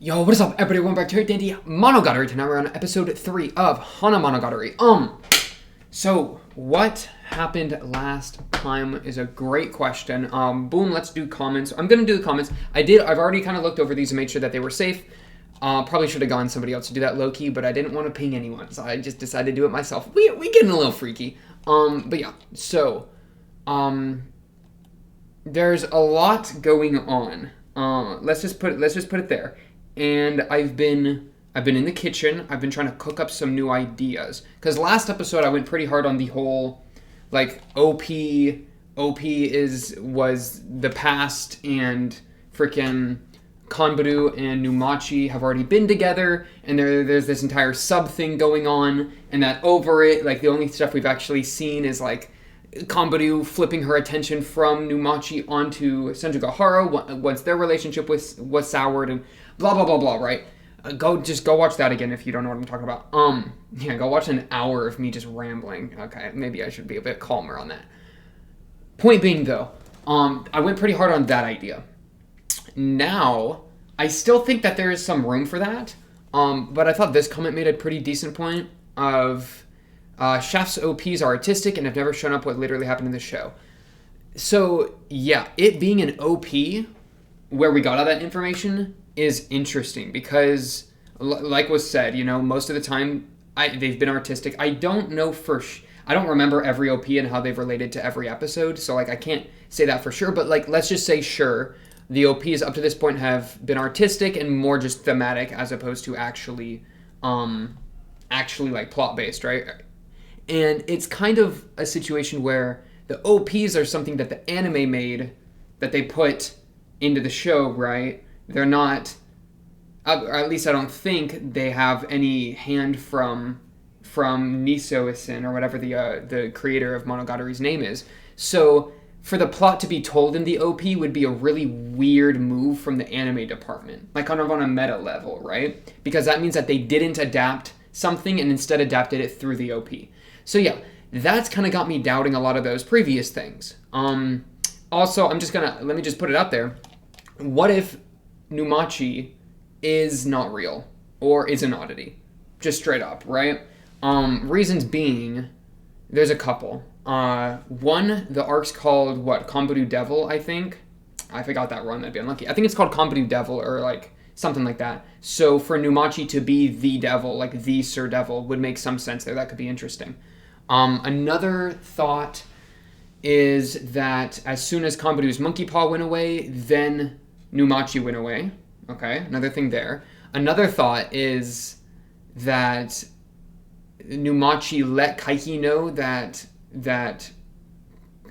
Yo, what is up, everybody? Welcome back to Dandy Monogatari. Tonight we're on episode 3 of Hanamonogatari. So what happened last time is a great question. Boom, let's do comments. I'm gonna do the comments. I've already kind of looked over these and made sure that they were safe. Probably should have gone somebody else to do that low-key, but I didn't want to ping anyone, so I just decided to do it myself. We getting a little freaky. But yeah, so there's a lot going on. Let's just put it there. And I've been in the kitchen. I've been trying to cook up some new ideas. Because last episode I went pretty hard on the whole, like, OP was the past, and freaking Kanbaru and Numachi have already been together, and there's this entire sub thing going on, and that over it, like, the only stuff we've actually seen is, like, Kanbaru flipping her attention from Numachi onto Senjugahara once their relationship was soured, and blah blah blah blah, right? Go watch that again if you don't know what I'm talking about. Yeah, go watch an hour of me just rambling. Okay, maybe I should be a bit calmer on that. Point being though, I went pretty hard on that idea. Now, I still think that there is some room for that, but I thought this comment made a pretty decent point of Chef's OPs are artistic and have never shown up what literally happened in the show. So, yeah, it being an OP, where we got all that information, is interesting because, like was said, you know, most of the time they've been artistic. I don't know I don't remember every OP and how they've related to every episode, so, like, I can't say that for sure, but, like, let's just say, sure, the OPs up to this point have been artistic and more just thematic as opposed to actually like, plot-based, right? And it's kind of a situation where the OPs are something that the anime made that they put into the show, right? They're not, or at least I don't think they have any hand from Niso-isin, or whatever the creator of Monogatari's name is. So for the plot to be told in the OP would be a really weird move from the anime department, like kind of on a meta level, right? Because that means that they didn't adapt something and instead adapted it through the OP. So yeah, that's kind of got me doubting a lot of those previous things. Also, let me just put it out there. What if Numachi is not real or is an oddity? Just straight up, right? Reasons being, there's a couple. One, the arc's called, Kanbaru Devil, I think. I forgot that wrong, that'd be unlucky. I think it's called Kanbaru Devil, or like something like that. So for Numachi to be the devil, like the Sir Devil, would make some sense there. That could be interesting. Another thought is that as soon as Kanbaru's monkey paw went away, then Numachi went away. Okay, another thing there. Another thought is that Numachi let Kaiki know that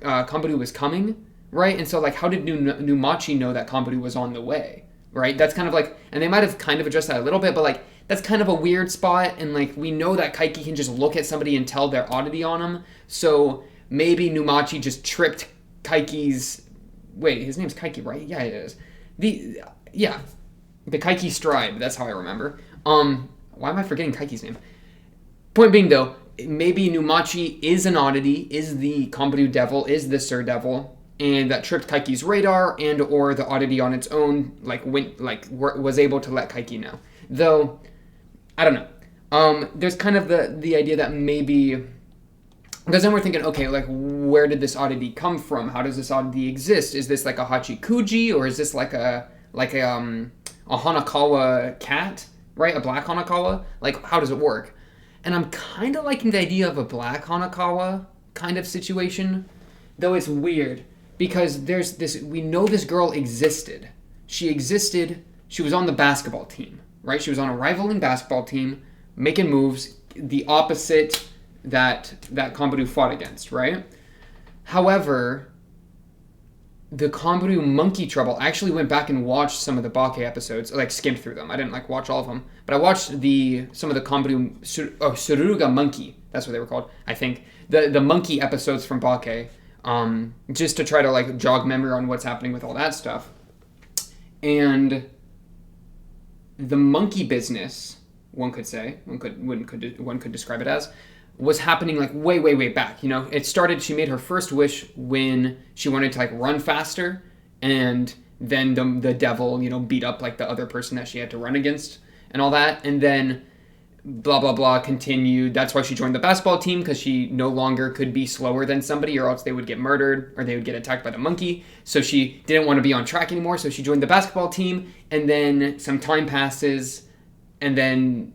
Kanbaru was coming, right? And so, like, how did Numachi know that Kanbaru was on the way, right? That's kind of like, and they might have kind of addressed that a little bit, but, like, that's kind of a weird spot, and, like, we know that Kaiki can just look at somebody and tell their oddity on them, so maybe Numachi just tripped Kaiki's... Wait, his name's Kaiki, right? Yeah, it is. The Kaiki Stride, that's how I remember. Why am I forgetting Kaiki's name? Point being, though, maybe Numachi is an oddity, is the Kanbaru Devil, is the Sir Devil, and that tripped Kaiki's radar, and or the oddity on its own, was able to let Kaiki know. Though, I don't know. There's kind of the idea that maybe, because then we're thinking, okay, like, where did this oddity come from? How does this oddity exist? Is this like a Hachikuji, or is this like a Hanakawa cat, right? A black Hanakawa? Like, how does it work? And I'm kind of liking the idea of a black Hanakawa kind of situation, though it's weird, because there's this, we know this girl existed. She was on the basketball team, right? She was on a rivaling basketball team, making moves, the opposite that Kanbaru fought against, right? However, the Kanbaru Monkey Trouble, I actually went back and watched some of the Bake episodes, like skimmed through them. I didn't like watch all of them, but I watched some of the Kanbaru Suruga Monkey, that's what they were called, I think. The monkey episodes from Bake, just to try to, like, jog memory on what's happening with all that stuff. And the monkey business, one could describe it as, was happening, like, way back. You know, it started, she made her first wish when she wanted to, like, run faster, and then the devil, beat up like the other person that she had to run against and all that. And then blah, blah, blah continued. That's why she joined the basketball team, because she no longer could be slower than somebody, or else they would get murdered or they would get attacked by the monkey. So she didn't want to be on track anymore. So she joined the basketball team, and then some time passes, and then,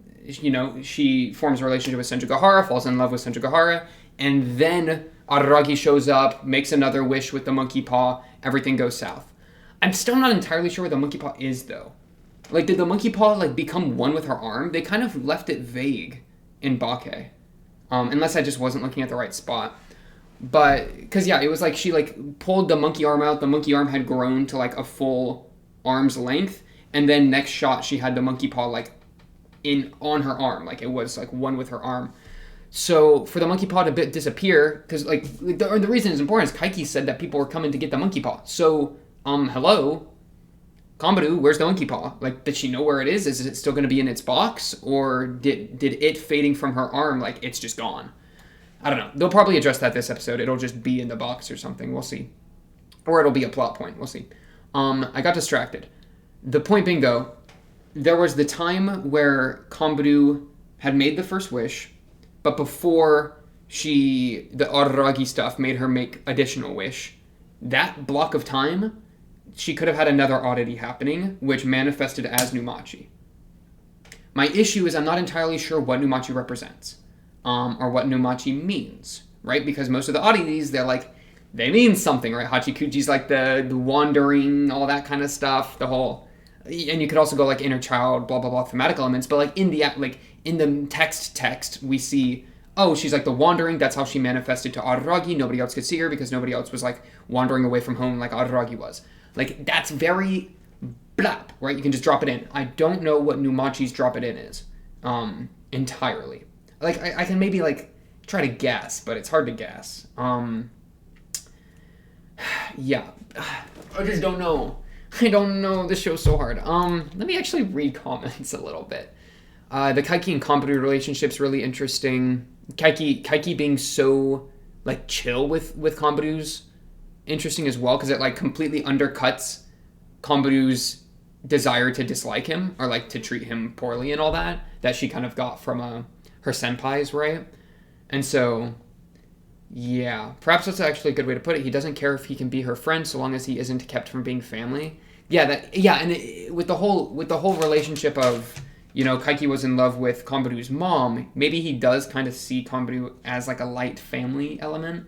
she forms a relationship with Senjugahara, falls in love with Senjugahara, and then Araragi shows up, makes another wish with the monkey paw, everything goes south. I'm still not entirely sure where the monkey paw is, though. Like, did the monkey paw, like, become one with her arm? They kind of left it vague in Bake. Unless I just wasn't looking at the right spot. But, because, yeah, it was like she, like, pulled the monkey arm out. The monkey arm had grown to, like, a full arm's length. And then next shot, she had the monkey paw, like, on her arm. Like, it was, like, one with her arm. So, for the monkey paw to disappear, because, like, the reason it's important is Kaiki said that people were coming to get the monkey paw. So, hello? Kombaru, where's the monkey paw? Like, did she know where it is? Is it still going to be in its box? Or did it fading from her arm, like, it's just gone? I don't know. They'll probably address that this episode. It'll just be in the box or something. We'll see. Or it'll be a plot point. We'll see. I got distracted. The point being, though, there was the time where Kombaru had made the first wish, but before the Araragi stuff made her make additional wish, that block of time, she could have had another oddity happening, which manifested as Numachi. My issue is I'm not entirely sure what Numachi represents, or what Numachi means, right? Because most of the oddities, they mean something, right? Hachikuji's like the wandering, all that kind of stuff, and you could also go like inner child, blah, blah, blah, thematic elements, but like in the text, we see, oh, she's like the wandering, that's how she manifested to Araragi, nobody else could see her because nobody else was like wandering away from home like Araragi was. Like, that's very blap, right? You can just drop it in. I don't know what Numachi's drop it in is, entirely. Like, I can maybe, like, try to guess, but it's hard to guess. Yeah. I just don't know. I don't know. This show's so hard. Let me actually read comments a little bit. The Kaiki and Kombaru relationship's really interesting. Kaiki being so, like, chill with Kombaru's interesting as well, because it like completely undercuts Kombaru's desire to dislike him or like to treat him poorly and all that she kind of got from her senpais, right? And so, yeah, perhaps that's actually a good way to put it. He doesn't care if he can be her friend so long as he isn't kept from being family. With the whole relationship of, Kaiki was in love with Kombaru's mom, maybe he does kind of see Kombaru as like a light family element.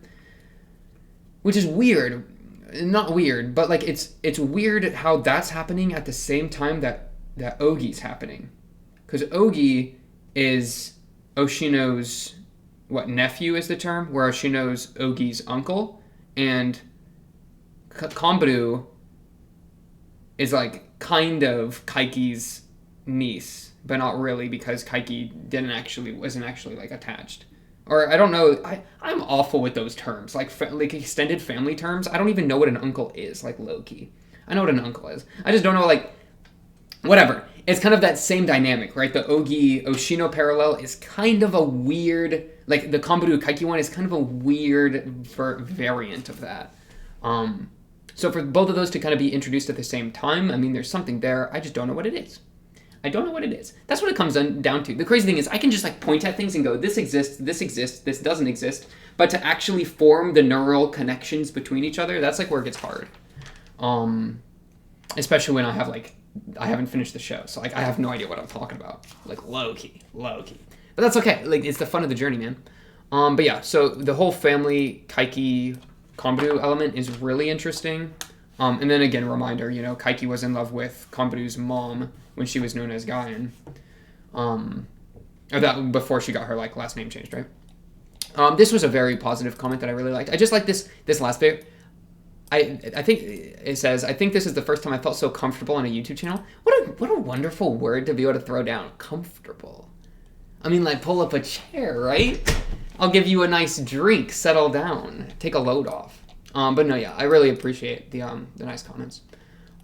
Which is weird. Not weird, but like it's weird how that's happening at the same time that Ogi's happening. Because Ogi is Oshino's, nephew is the term? Where Oshino's Ogi's uncle. And Kombaru is like kind of Kaiki's niece. But not really, because Kaiki wasn't actually like attached. Or I don't know, I'm awful with those terms, like extended family terms. I don't even know what an uncle is, like low-key. I know what an uncle is. I just don't know, like, whatever. It's kind of that same dynamic, right? The Ogi-Oshino parallel is kind of a weird, like the Kombaru Kaiki one is kind of a weird variant of that. So for both of those to kind of be introduced at the same time, I mean, there's something there. I just don't know what it is. I don't know what it is. That's what it comes down to. The crazy thing is I can just like point at things and go, this exists, this doesn't exist. But to actually form the neural connections between each other, that's like where it gets hard. Especially when I haven't finished the show. So like I have no idea what I'm talking about. Like low key. But that's okay. Like it's the fun of the journey, man. But yeah, so the whole family Kaiki Kombaru element is really interesting. And then again, reminder, Kaiki was in love with Kombaru's mom when she was known as Gaien. Or that before she got her like last name changed, right? This was a very positive comment that I really liked. I just like this last bit. I think it says, I think this is the first time I felt so comfortable on a YouTube channel. What a wonderful word to be able to throw down. Comfortable. I mean, like, pull up a chair, right? I'll give you a nice drink, settle down, take a load off. But no, yeah, I really appreciate the nice comments.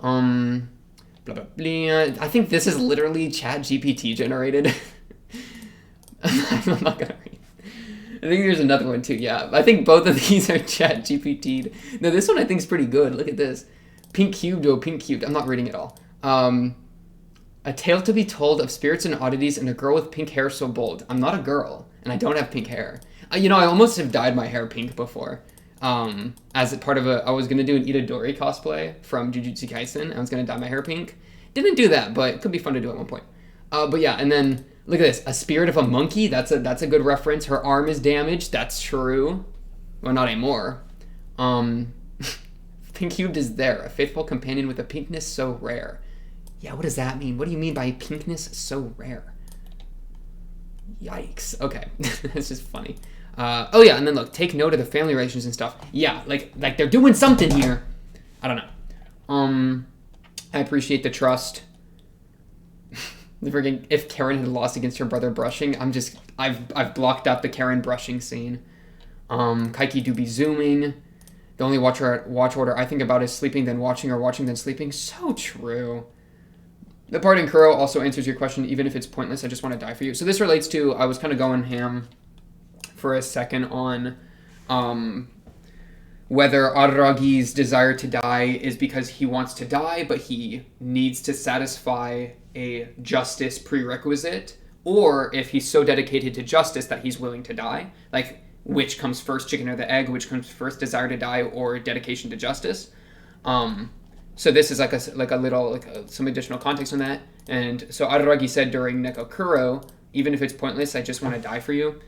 Blah, blah, blah. I think this is literally ChatGPT generated. I'm not gonna read. I think there's another one too, yeah. I think both of these are ChatGPT'd. No, this one I think is pretty good. Look at this. Pink cubed, oh, pink cubed. I'm not reading it all. A tale to be told of spirits and oddities and a girl with pink hair so bold. I'm not a girl, and I don't have pink hair. I almost have dyed my hair pink before. As a part of I was going to do an Itadori cosplay from Jujutsu Kaisen. I was going to dye my hair pink. Didn't do that, but it could be fun to do at one point. But yeah, and then, look at this. A spirit of a monkey. That's a good reference. Her arm is damaged. That's true. Well, not anymore. Pink cubed is there. A faithful companion with a pinkness so rare. Yeah, what does that mean? What do you mean by pinkness so rare? Yikes. Okay. It's just funny. Oh yeah, and then look, take note of the family relations and stuff. Yeah, like they're doing something here. I don't know. I appreciate the trust. If Karen had lost against her brother brushing, I've blocked out the Karen brushing scene. Kaiki do be zooming. The only watch order I think about is sleeping then watching or watching then sleeping. So true. The part in Kuro also answers your question, even if it's pointless, I just want to die for you. So this relates to, I was kind of going ham for a second on whether Araragi's desire to die is because he wants to die, but he needs to satisfy a justice prerequisite, or if he's so dedicated to justice that he's willing to die. Like, which comes first, chicken or the egg? Which comes first, desire to die or dedication to justice? So this is some additional context on that. And so Araragi said during Neko Kuro, even if it's pointless, I just want to die for you.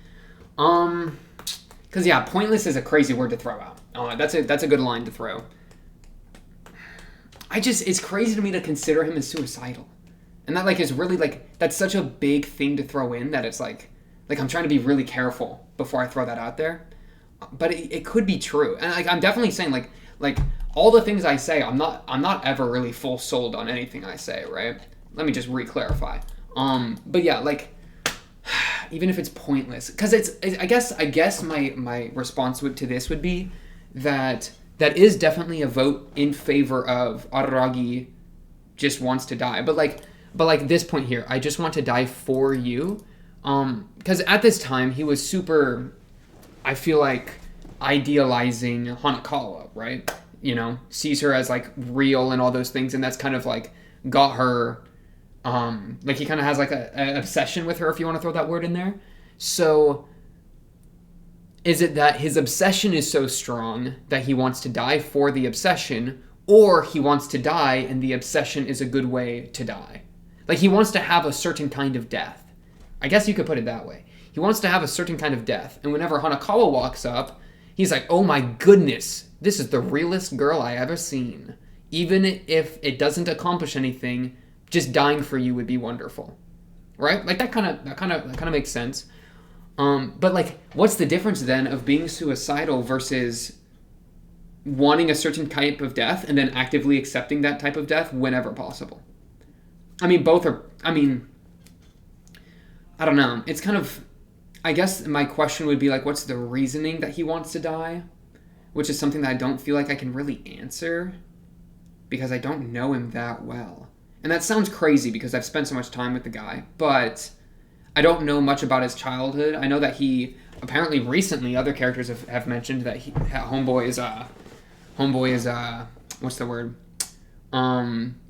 Because yeah, pointless is a crazy word to throw out. That's a good line to throw. It's crazy to me to consider him as suicidal. And that is really that's such a big thing to throw in that it's like I'm trying to be really careful before I throw that out there. But it could be true. And I'm definitely saying like all the things I say, I'm not ever really full sold on anything I say, right? Let me just re-clarify. But yeah, even if it's pointless, because I guess my response to this would be that is definitely a vote in favor of Araragi just wants to die. But this point here, I just want to die for you. Because at this time he was super, I feel like, idealizing Hanakawa, right? Sees her as real and all those things, and that's kind of got her. He kind of has an obsession with her, if you want to throw that word in there. So, is it that his obsession is so strong that he wants to die for the obsession, or he wants to die and the obsession is a good way to die? He wants to have a certain kind of death. I guess you could put it that way. He wants to have a certain kind of death, and whenever Hanakawa walks up, he's like, oh my goodness, this is the realest girl I ever seen. Even if it doesn't accomplish anything, just dying for you would be wonderful, right? That kind of makes sense. But what's the difference then of being suicidal versus wanting a certain type of death and then actively accepting that type of death whenever possible? I mean, both are. I mean, I don't know. It's kind of. I guess my question would be what's the reasoning that he wants to die? Which is something that I don't feel like I can really answer because I don't know him that well. And that sounds crazy because I've spent so much time with the guy, but I don't know much about his childhood. I know that he, apparently recently, other characters have mentioned that Homeboy is what's the word?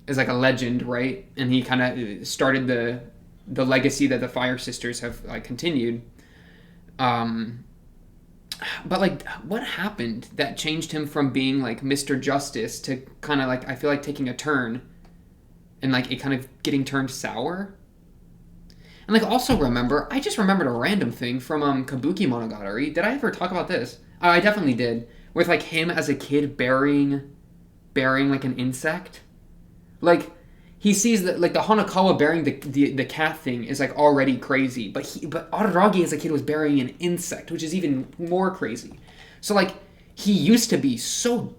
Is a legend, right? And he kind of started the legacy that the Fire Sisters have continued. But what happened that changed him from being Mr. Justice to kind of I feel taking a turn and it kind of getting turned sour? And also I just remembered a random thing from Kabuki Monogatari. Did I ever talk about this? Oh, I definitely did. With him as a kid burying an insect. He sees that the Hanakawa burying the cat thing is already crazy, but Araragi as a kid was burying an insect, which is even more crazy. So he used to be so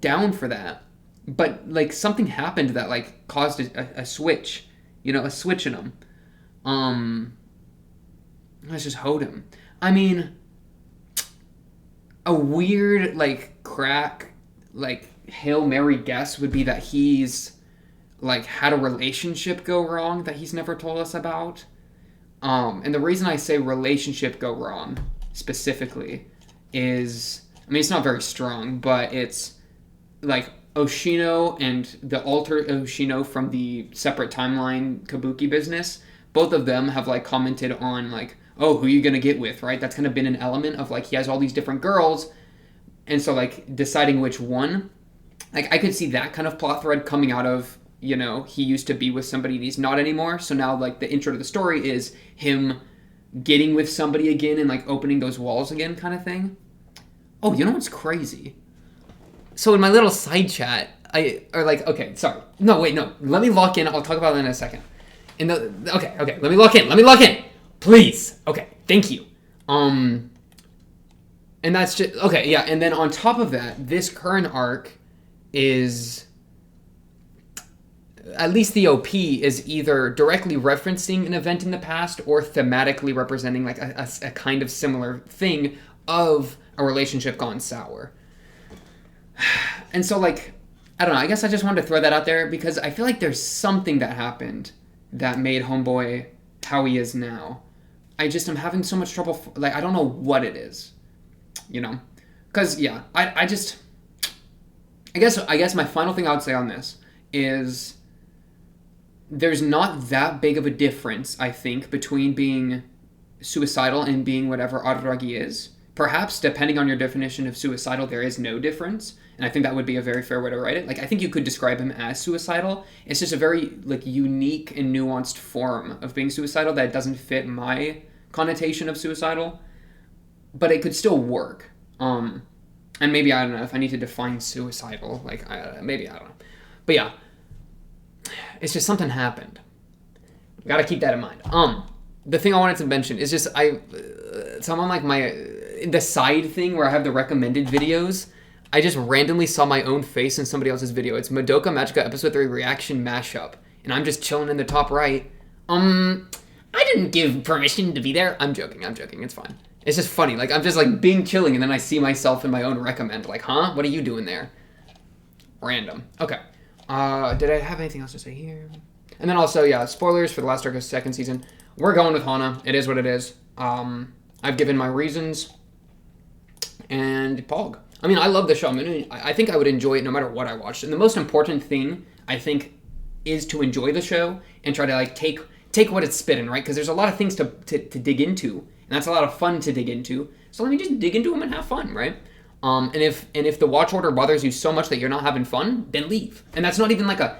down for that, but something happened that caused a switch, a switch in him. Let's just hold him. I mean, a weird crack Hail Mary guess would be that he's had a relationship go wrong that he's never told us about. And the reason I say relationship go wrong specifically is, I mean, it's not very strong, but it's Oshino and the alter Oshino from the separate timeline Kabuki business, both of them have like commented on like, oh, who are you gonna get with, right? That's kind of been an element of like he has all these different girls, and so like deciding which one. Like I could see that kind of plot thread coming out of, he used to be with somebody and he's not anymore. So now like the intro to the story is him getting with somebody again and like opening those walls again kind of thing. Oh, you know what's crazy? So in my little side chat, okay, sorry. No, wait, no. Let me lock in. I'll talk about that in a second. Okay. Let me lock in. Please. Okay, thank you. And that's just, okay, yeah. And then on top of that, this current arc is, at least the OP is either directly referencing an event in the past or thematically representing like a kind of similar thing of a relationship gone sour. And so like, I don't know, I guess I just wanted to throw that out there because I feel like there's something that happened that made Homeboy how he is now. I'm having so much trouble, like I don't know what it is, because yeah, I guess my final thing I would say on this is there's not that big of a difference, I think, between being suicidal and being whatever Araragi is. Perhaps, depending on your definition of suicidal, there is no difference. And I think that would be a very fair way to write it. Like, I think you could describe him as suicidal. It's just a very, like, unique and nuanced form of being suicidal that doesn't fit my connotation of suicidal. But it could still work. And maybe, I don't know, if I need to define suicidal, maybe, I don't know. But yeah, it's just something happened. Gotta keep that in mind. The thing I wanted to mention is just, so I'm on like the side thing where I have the recommended videos. I just randomly saw my own face in somebody else's video. It's Madoka Magica Episode 3 Reaction Mashup. And I'm just chilling in the top right. I didn't give permission to be there. I'm joking. It's fine. It's just funny. Like, I'm just like being chilling and then I see myself in my own recommend. Like, huh? What are you doing there? Random. Okay. Did I have anything else to say here? And then also, yeah, spoilers for the last arc of second season. We're going with Hana. It is what it is. I've given my reasons. And Pog. I mean, I love the show. I think I would enjoy it no matter what I watched. And the most important thing, I think, is to enjoy the show and try to like take what it's spitting, right? Because there's a lot of things to dig into, and that's a lot of fun to dig into. So let me just dig into them and have fun, right? And if the watch order bothers you so much that you're not having fun, then leave. And that's not even like a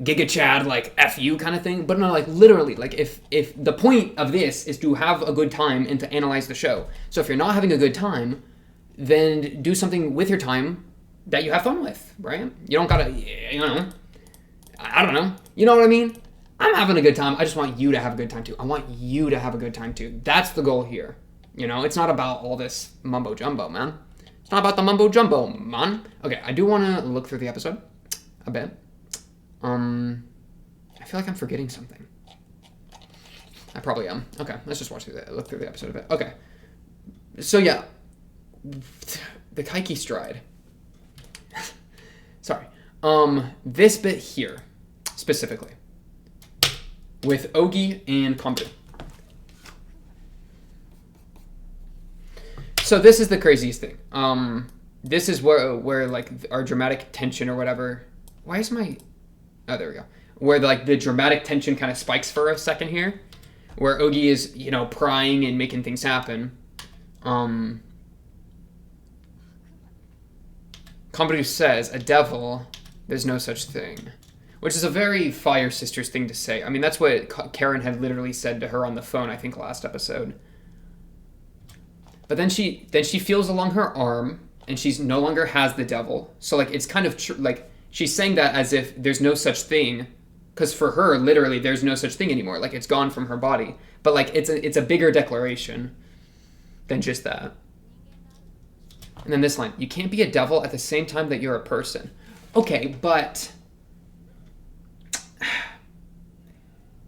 Giga Chad like F you kind of thing, but no, like literally, like if the point of this is to have a good time and to analyze the show. So if you're not having a good time, then do something with your time that you have fun with, right? You don't gotta, I don't know. You know what I mean? I'm having a good time. I just want you to have a good time too. I want you to have a good time too. That's the goal here. It's not about all this mumbo jumbo, man. It's not about the mumbo jumbo, man. Okay, I do want to look through the episode a bit. I feel like I'm forgetting something. I probably am. Okay, let's just look through the episode a bit. Okay. So yeah, the Kaiki stride. Sorry. This bit here, specifically, with Ogi and Kombu. So this is the craziest thing. This is where like our dramatic tension or whatever. Why is my... Oh, there we go. Where like the dramatic tension kind of spikes for a second here, where Ogi is prying and making things happen. Kombu says, "A devil, there's no such thing," which is a very Fire Sisters thing to say. I mean, that's what Karen had literally said to her on the phone, I think, last episode. But then she feels along her arm, and she's no longer has the devil. So like it's kind of like. She's saying that as if there's no such thing, because for her, literally, there's no such thing anymore. Like, it's gone from her body. But, like, it's a bigger declaration than just that. And then this line, you can't be a devil at the same time that you're a person. Okay, but...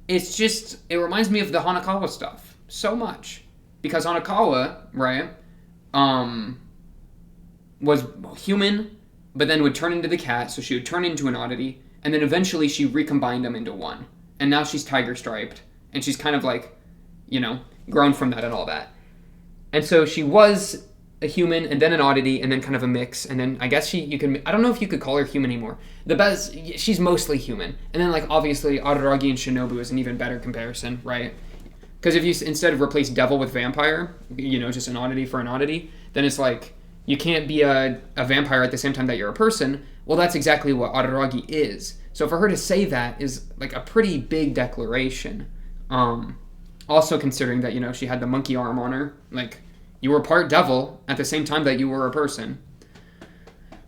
it reminds me of the Hanakawa stuff so much. Because Hanakawa, right, was human... but then would turn into the cat, so she would turn into an oddity, and then eventually she recombined them into one. And now she's tiger-striped, and she's kind of like, grown from that and all that. And so she was a human and then an oddity and then kind of a mix, and then I guess you can, I don't know if you could call her human anymore. The best, she's mostly human, and then like obviously Araragi and Shinobu is an even better comparison, right? Because if you instead of replace devil with vampire, just an oddity for an oddity, then it's like you can't be a vampire at the same time that you're a person. Well, that's exactly what Araragi is. So for her to say that is like a pretty big declaration. Also considering that she had the monkey arm on her, like you were part devil at the same time that you were a person.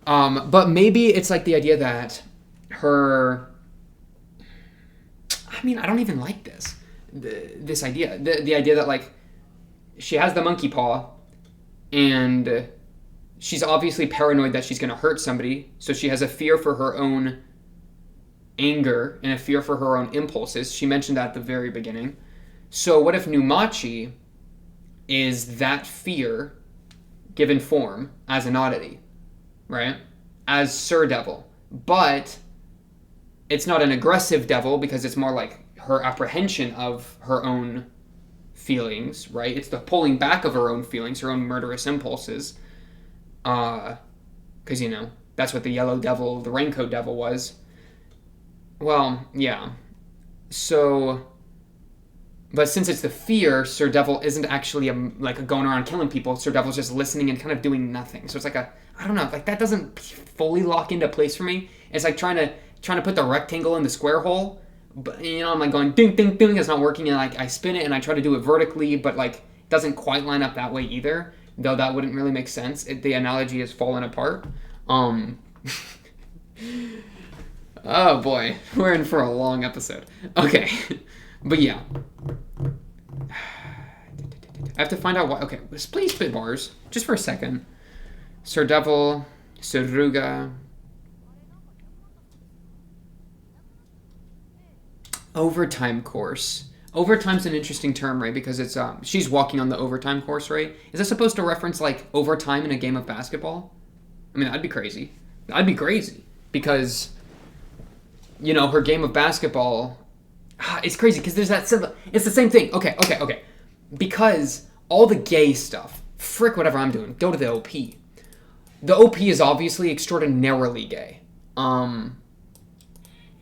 But maybe it's like the idea that her... I mean, I don't even like this. This idea. The idea that, like, she has the monkey paw, and she's obviously paranoid that she's going to hurt somebody, so she has a fear for her own anger and a fear for her own impulses. She mentioned that at the very beginning. So what if Numachi is that fear given form as an oddity, right? As Sir Devil. But it's not an aggressive devil because it's more like her apprehension of her own feelings, right? It's the pulling back of her own feelings, her own murderous impulses. Because, that's what the yellow devil, the raincoat devil was. Well, yeah. So... But since it's the fear, Sir Devil isn't actually going around killing people. Sir Devil's just listening and kind of doing nothing. So it's like I don't know, like that doesn't fully lock into place for me. It's like trying to put the rectangle in the square hole. But I'm like going ding ding ding, it's not working, and like I spin it and I try to do it vertically, but like it doesn't quite line up that way either. Though that wouldn't really make sense. The analogy is fallen apart. Oh boy, we're in for a long episode. Okay. But yeah. I have to find out why. Okay, please spit bars. Just for a second. Sir Devil, Suruga. Overtime course. Overtime's an interesting term, right? Because it's she's walking on the overtime course, right? Is that supposed to reference like overtime in a game of basketball? I mean, that'd be crazy. That'd be crazy. Because, her game of basketball... It's crazy because there's that symbol. It's the same thing. Okay. Because all the gay stuff, frick whatever I'm doing, go to the OP. The OP is obviously extraordinarily gay.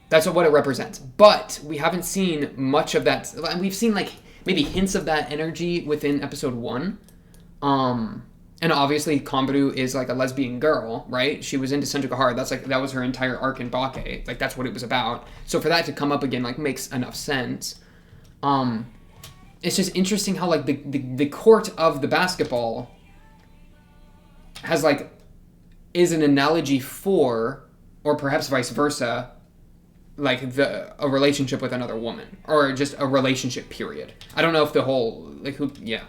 That's what it represents. But we haven't seen much of that. We've seen like maybe hints of that energy within episode 1. And obviously Kombaru is like a lesbian girl, right? She was into Senjukahara. That was her entire arc in Bake. Like that's what it was about. So for that to come up again, like makes enough sense. It's just interesting how like the court of the basketball has is an analogy for, or perhaps vice versa, like a relationship with another woman, or just a relationship period. I don't know if the whole yeah.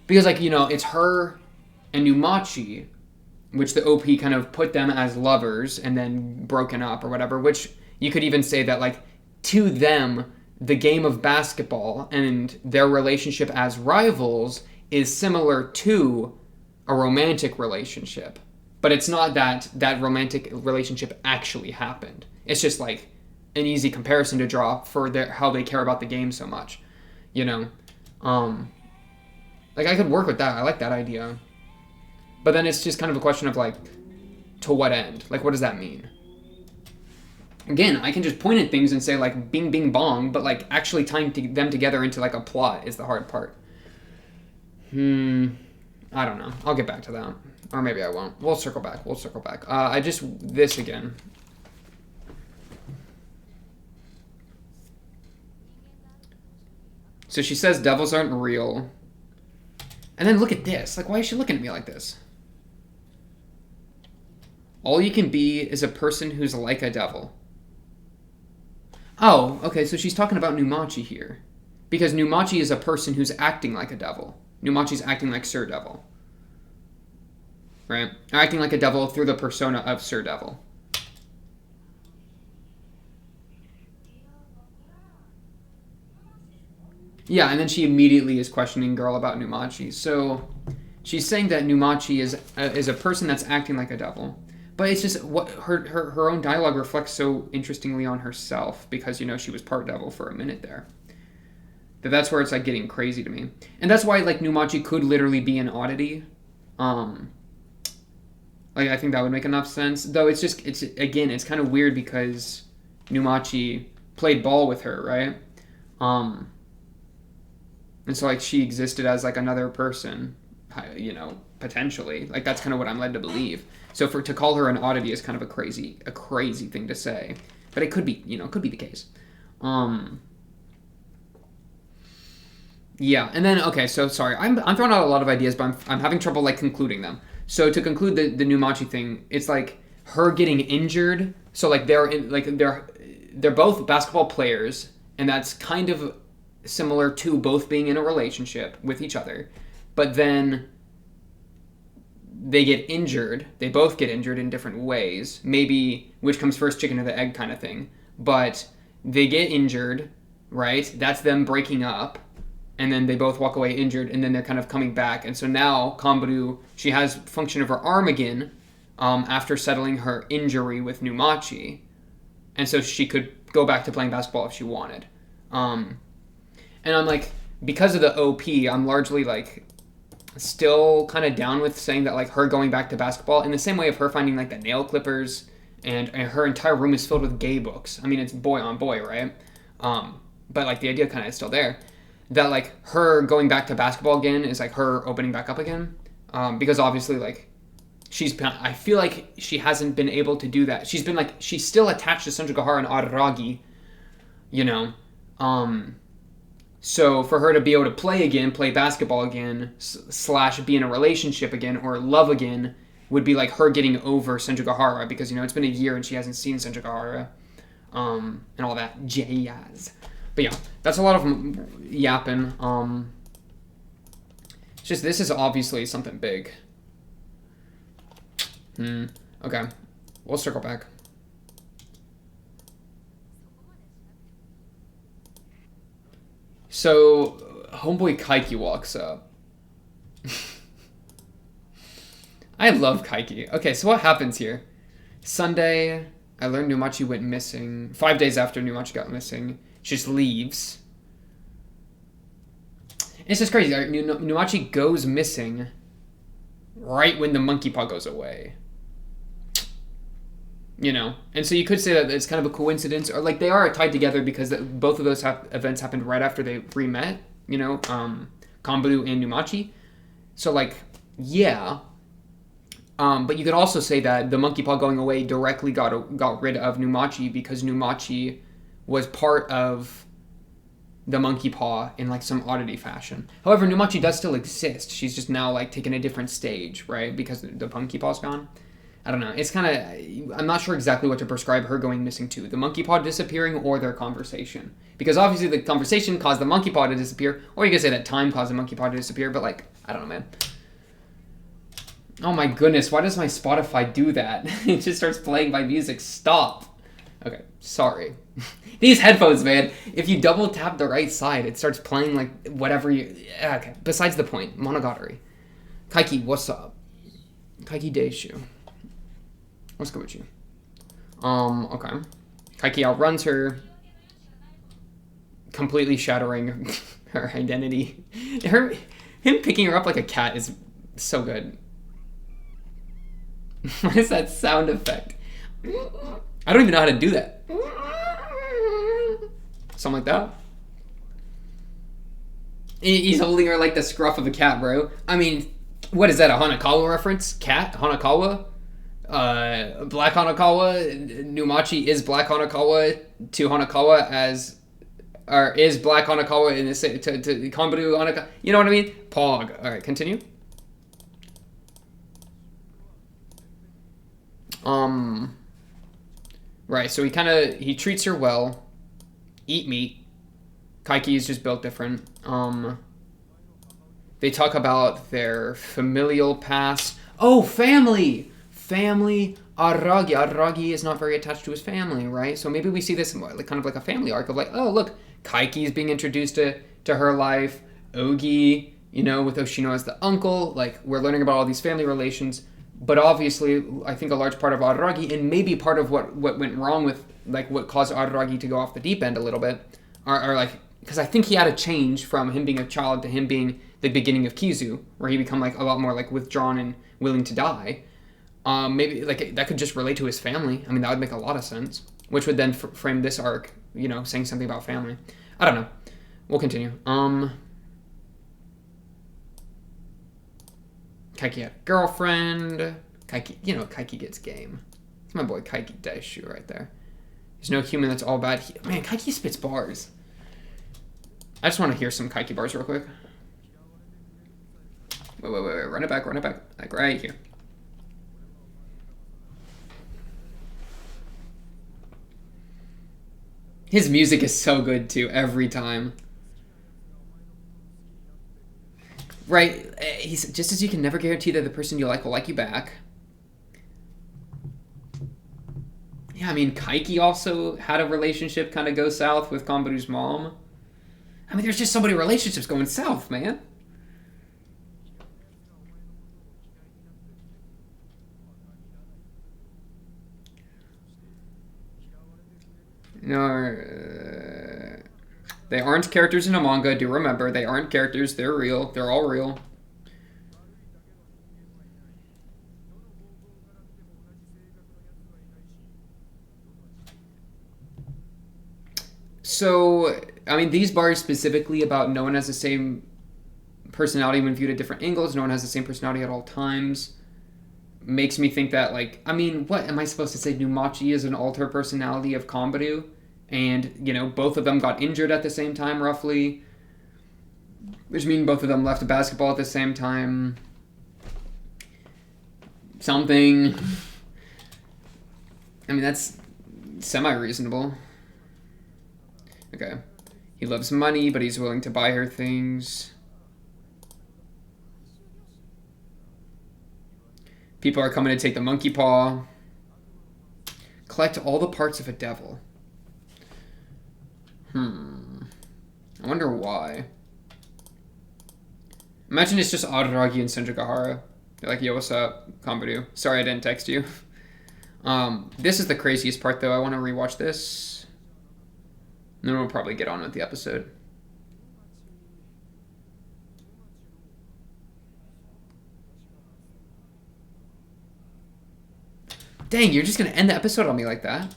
Because, it's her and Numachi, which the OP kind of put them as lovers and then broken up or whatever, which you could even say that, to them, the game of basketball and their relationship as rivals is similar to a romantic relationship. But it's not that romantic relationship actually happened. It's just, an easy comparison to draw for how they care about the game so much, I could work with that. I like that idea. But then it's just kind of a question of, to what end? What does that mean? Again, I can just point at things and say, bing, bing, bong, but, actually tying them together into, a plot is the hard part. I don't know. I'll get back to that. Or maybe I won't. We'll circle back. This again. So she says devils aren't real. And then look at this. Why is she looking at me like this? All you can be is a person who's like a devil. Oh, okay, so she's talking about Numachi here. Because Numachi is a person who's acting like a devil. Numachi's acting like Sir Devil. Right? Acting like a devil through the persona of Sir Devil. Yeah, and then she immediately is questioning Girl about Numachi. So she's saying that Numachi is a person that's acting like a devil. But it's just what her own dialogue reflects so interestingly on herself because, she was part devil for a minute there. That's where it's like getting crazy to me. And that's why like Numachi could literally be an oddity. Like I think that would make enough sense. Though it's kind of weird because Numachi played ball with her, right? And so like she existed as like another person, potentially. Like that's kind of what I'm led to believe. So to call her an oddity is kind of a crazy thing to say. But it could be, could be the case. Yeah, and then okay, so sorry, I'm throwing out a lot of ideas, but I'm having trouble like concluding them. So to conclude the Numachi thing, it's like her getting injured. So like they're both basketball players, and that's kind of similar to both being in a relationship with each other. But then they get injured. They both get injured in different ways. Maybe which comes first, chicken or the egg kind of thing. But they get injured, right? That's them breaking up. And then they both walk away injured, and then they're kind of coming back. And so now Kanbaru, she has function of her arm again after settling her injury with Numachi. And so she could go back to playing basketball if she wanted. And I'm like, because of the OP, I'm largely like still kind of down with saying that like her going back to basketball in the same way of her finding like the nail clippers and her entire room is filled with gay books. I mean, it's boy on boy, right? But like the idea kind of is still there. That like her going back to basketball again is like her opening back up again, because obviously like I feel like she hasn't been able to do that. She's still attached to Sanjukahara and Araragi, so for her to be able to play basketball again, / be in a relationship again or love again would be like her getting over Sanjukahara because it's been a year and she hasn't seen Sanjukahara, and all that jazz. But yeah, that's a lot of yapping. It's just this is obviously something big. Okay, we'll circle back. So, homeboy Kaiki walks up. I love Kaiki. Okay, so what happens here? Sunday, I learned Numachi went missing. 5 days after Numachi got missing. She just leaves. And it's just crazy. Numachi goes missing right when the monkey paw goes away. And so you could say that it's kind of a coincidence, or like they are tied together because both of those events happened right after they re-met. Kanbaru and Numachi. So like, yeah. But you could also say that the monkey paw going away directly got rid of Numachi because Numachi was part of the monkey paw in like some oddity fashion. However, Numachi does still exist. She's just now like taken a different stage, right? Because the monkey paw's gone. I don't know. It's kind of... I'm not sure exactly what to prescribe her going missing to. The monkey paw disappearing or their conversation. Because obviously the conversation caused the monkey paw to disappear. Or you could say that time caused the monkey paw to disappear. But like, I don't know, man. Oh my goodness. Why does my Spotify do that? It just starts playing my music. Stop. Okay. Sorry. These headphones, man. If you double tap the right side, it starts playing like whatever you... Okay. Besides the point. Monogatari. Kaiki, what's up? Kaiki Deishu. What's good with you? Okay. Kaiki outruns her, completely shattering her identity. Him picking her up like a cat is so good. What is that sound effect? I don't even know how to do that. Something like that. He's holding her like the scruff of a cat, bro. I mean, what is that, a Hanakawa reference? Cat? Hanakawa? Black Hanakawa, Numachi is Black Hanakawa to Hanakawa as... Or is Black Hanakawa in the same... To Kanbaru Hanakawa... You know what I mean? Pog. Alright, continue. Right, so he treats her well. Eat meat. Kaiki is just built different. They talk about their familial past. Oh, family! Family. Araragi is not very attached to his family, right? So maybe we see this like kind of like a family arc of like, oh, look, Kaiki is being introduced to her life. Ogi, with Oshino as the uncle. Like, we're learning about all these family relations. But obviously, I think a large part of Araragi, and maybe part of what went wrong with, like, what caused Araragi to go off the deep end a little bit, or like, because I think he had a change from him being a child to him being the beginning of Kizu, where he become like a lot more like withdrawn and willing to die. Maybe like that could just relate to his family. I mean, that would make a lot of sense, which would then frame this arc, you know, saying something about family. I don't know. We'll continue. Kaiki had a girlfriend. Kaiki, you know, Kaiki gets game. It's my boy Kaiki Daishu right there. There's no human that's all bad. Man, Kaiki spits bars. I just want to hear some Kaiki bars real quick. Wait. Run it back. Like right here. His music is so good too, every time. Right, he's just as you can never guarantee that the person you like will like you back. Yeah, I mean, Kaiki also had a relationship kind of go south with Komburu's mom. I mean, there's just so many relationships going south, man. No, they aren't characters in a manga. Do remember, they aren't characters. They're real. They're all real. So, I mean, these bars specifically about no one has the same personality when viewed at different angles, no one has the same personality at all times, makes me think that, like, I mean, what am I supposed to say? Numachi is an alter personality of Kombaru, and, you know, both of them got injured at the same time, roughly, which means both of them left basketball at the same time. Something. I mean, that's semi-reasonable. Okay. He loves money, but he's willing to buy her things. People are coming to take the monkey paw. Collect all the parts of a devil. I wonder why. Imagine it's just Araragi and Senjugahara. They're like, yo, what's up, Kombaru? Sorry I didn't text you. This is the craziest part, though. I want to rewatch this. And then we'll probably get on with the episode. Dang, you're just going to end the episode on me like that?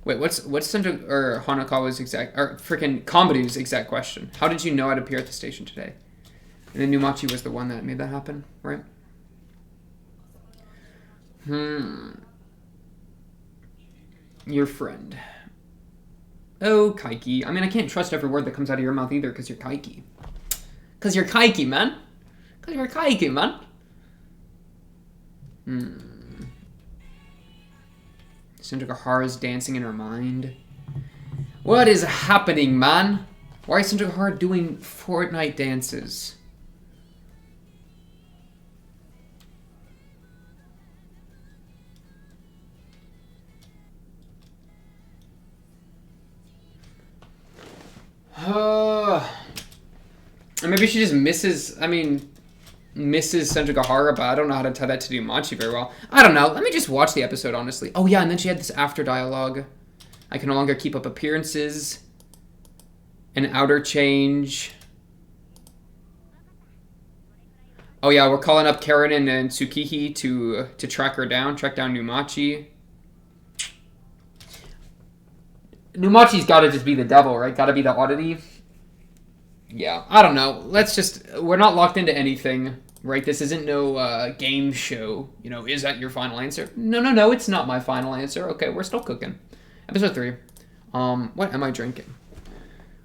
Wait, what's Senju or Hanakawa's exact, or freaking Kombaru's exact question? How did you know I'd appear at the station today? And then Numachi was the one that made that happen, right? Your friend. Oh, Kaiki. I mean, I can't trust every word that comes out of your mouth either, because you're Kaiki. Because you're Kaiki, man. Because you're Kaiki, man. Senjugahara's dancing in her mind. What is happening, man? Why is Senjugahara doing Fortnite dances? Maybe she just misses Senjugahara, but I don't know how to tie that to Numachi very well. I don't know. Let me just watch the episode, honestly. Oh, yeah, and then she had this after dialogue. I can no longer keep up appearances. An outer change. Oh, yeah, we're calling up Karen and Tsukihi to track down Numachi. Numachi's got to just be the devil, right? Got to be the oddity. Yeah, I don't know. We're not locked into anything, right? This isn't no game show. You know, is that your final answer? No, it's not my final answer. Okay, we're still cooking. Episode 3. What am I drinking?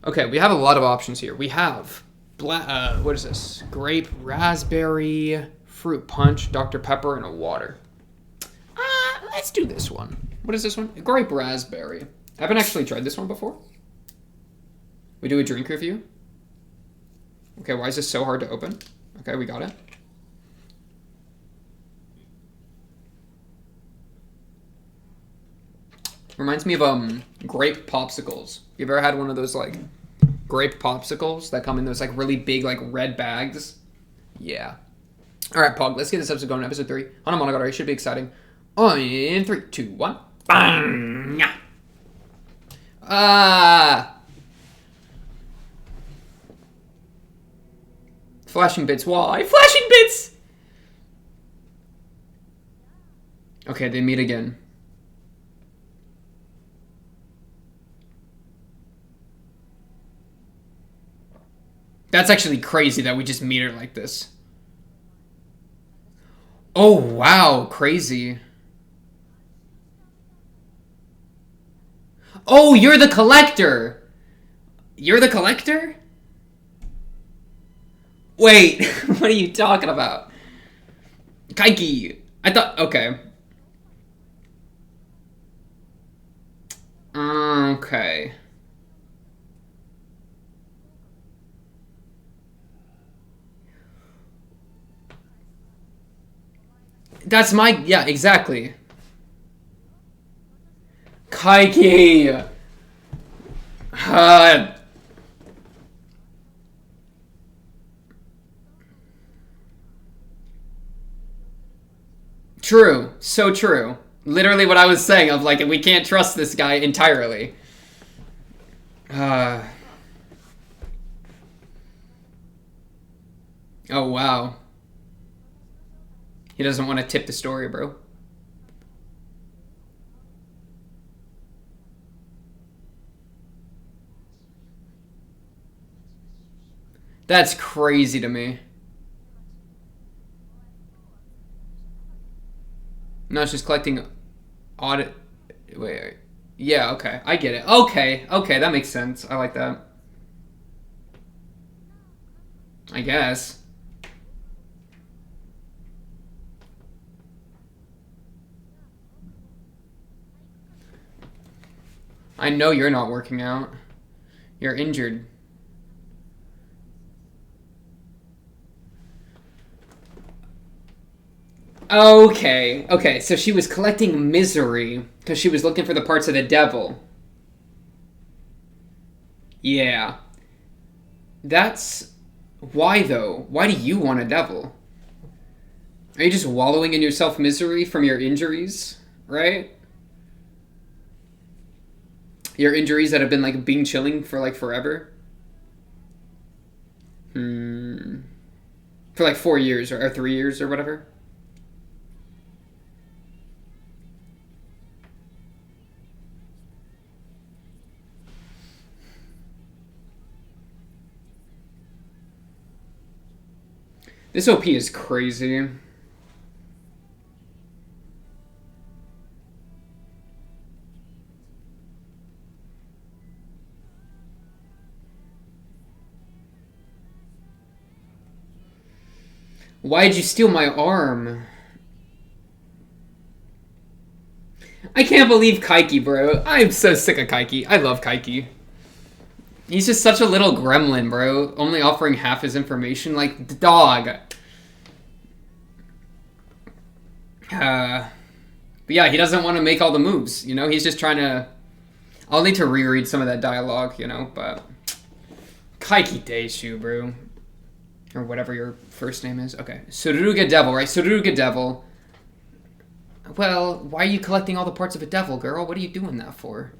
Okay, we have a lot of options here. We have, what is this? Grape, raspberry, fruit punch, Dr. Pepper, and a water. Let's do this one. What is this one? Grape raspberry. I haven't actually tried this one before. We do a drink review. Okay, why is this so hard to open? Okay, we got it. Reminds me of grape popsicles. You ever had one of those like grape popsicles that come in those like really big like red bags? Yeah. All right, Pog, let's get this episode going. Episode 3. Hanamonogatari should be exciting. In 3, 2, 1. Bang! Ah! Flashing bits. Why? Flashing bits! Okay, they meet again. That's actually crazy that we just meet her like this. Oh, wow. Crazy. Oh, you're the collector! You're the collector? Wait, what are you talking about? Kaiki! I thought... Okay. Okay. That's my... Yeah, exactly. Kaiki! True. So true. Literally what I was saying of, like, we can't trust this guy entirely. Oh, wow. He doesn't want to tip the story, bro. That's crazy to me. No, she's collecting audit. Wait. Yeah, okay. I get it. Okay. Okay, that makes sense. I like that. I guess. I know you're not working out. You're injured. Okay. Okay, so she was collecting misery because she was looking for the parts of the devil. Yeah. That's... Why, though? Why do you want a devil? Are you just wallowing in your self-misery from your injuries? Right? Your injuries that have been, like, being chilling for, like, forever? For, like, 4 years or 3 years or whatever? This OP is crazy. Why'd you steal my arm? I can't believe Kaiki, bro. I'm so sick of Kaiki. I love Kaiki. He's just such a little gremlin, bro. Only offering half his information. Like, dog. But yeah, he doesn't want to make all the moves, you know? He's just trying to... I'll need to reread some of that dialogue, you know? But... Kaiki Deishu, bro. Or whatever your first name is. Okay. Suruga Devil, right? Suruga Devil. Well, why are you collecting all the parts of a devil, girl? What are you doing that for?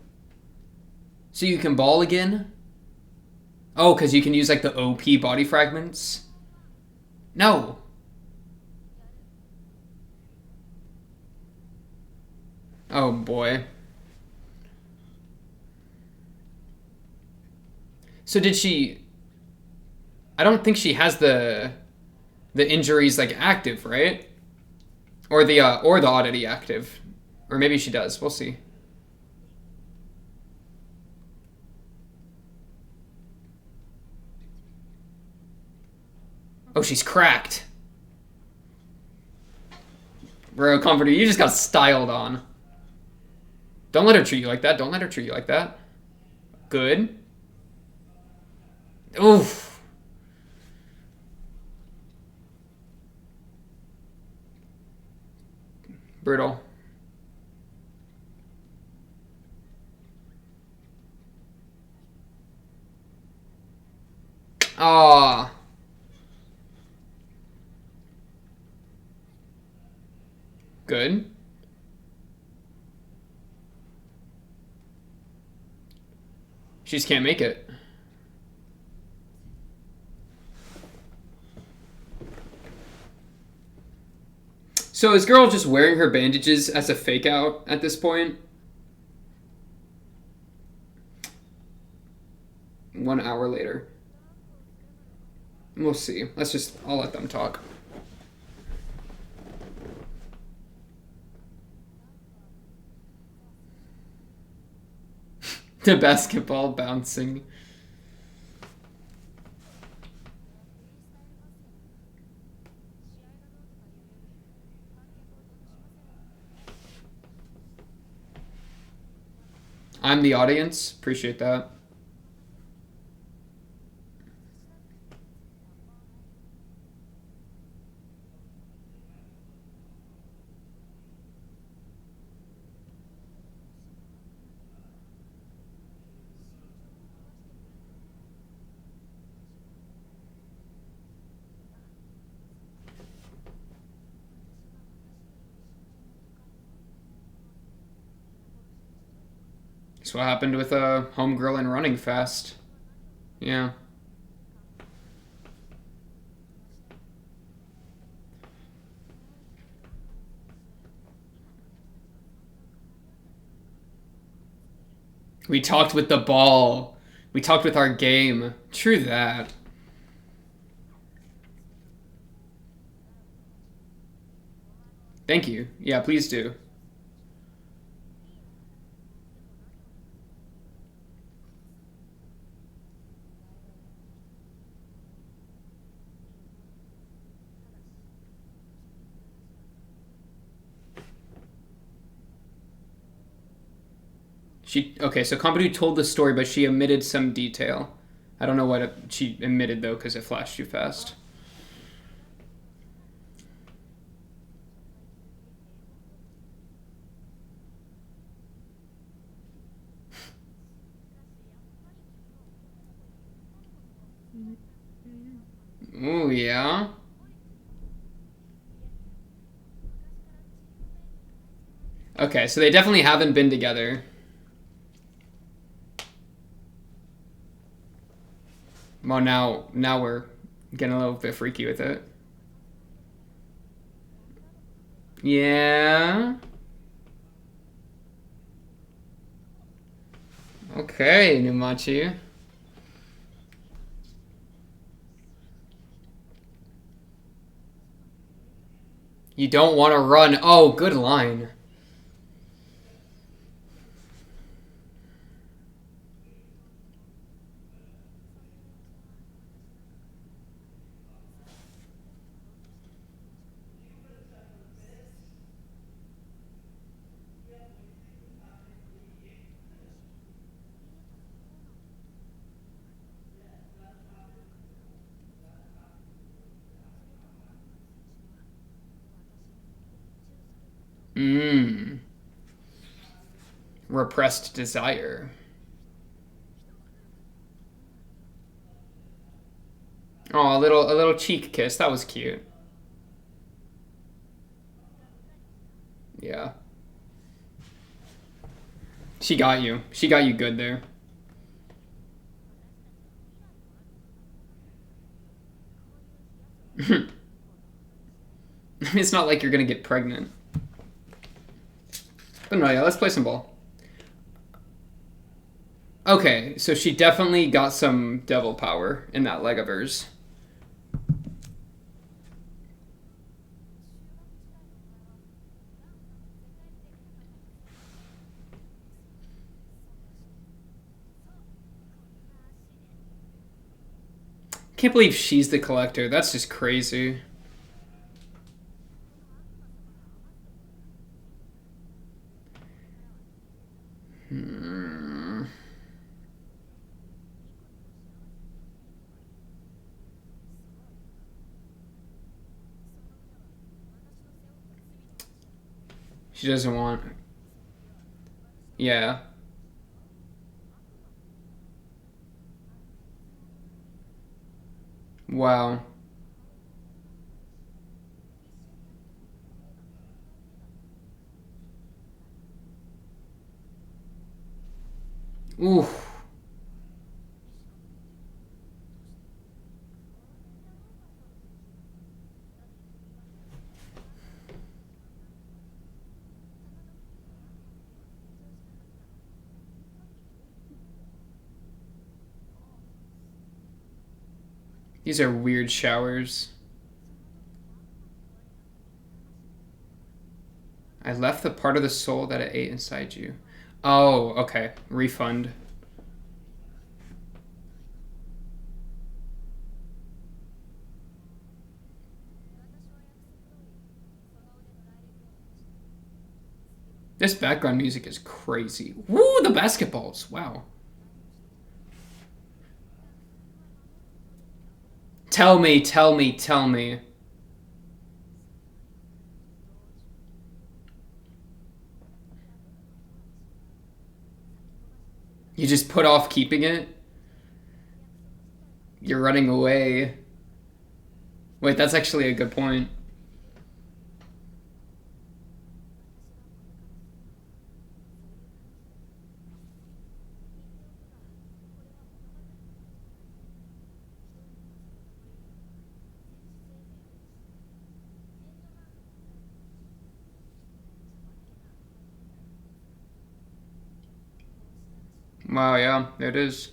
So you can ball again? Oh, because you can use, like, the OP body fragments? No. Oh, boy. So did she... I don't think she has the injuries, like, active, right? Or the oddity active. Or maybe she does. We'll see. Oh, she's cracked. Bro, Comforter, you just got styled on. Don't let her treat you like that. Don't let her treat you like that. Good. Oof. Brutal. Ah. Good. She just can't make it. So is girl just wearing her bandages as a fake out at this point? 1 hour later. We'll see. I'll let them talk. The basketball bouncing. I'm the audience. Appreciate that. That's what happened with a homegirl in Running Fast. Yeah. We talked with the ball. We talked with our game. True that. Thank you. Yeah, please do. Okay, so Company told the story, but she omitted some detail. I don't know what she omitted, though, because it flashed too fast. Ooh, yeah? Okay, so they definitely haven't been together. Well, now we're getting a little bit freaky with it. Yeah? Okay, Numachi. You don't want to run. Oh, good line. Mmm. Repressed desire. Oh, a little cheek kiss. That was cute. Yeah. She got you. She got you good there. It's not like you're gonna get pregnant. But no, yeah, let's play some ball. Okay, so she definitely got some devil power in that leg of hers. Can't believe she's the collector. That's just crazy. She doesn't want... Yeah. Wow. Ooh. These are weird showers. I left the part of the soul that I ate inside you. Oh, okay. Refund. This background music is crazy. Woo, the basketballs. Wow. Tell me, tell me, tell me. You just put off keeping it? You're running away. Wait, that's actually a good point. Wow, yeah, there it is.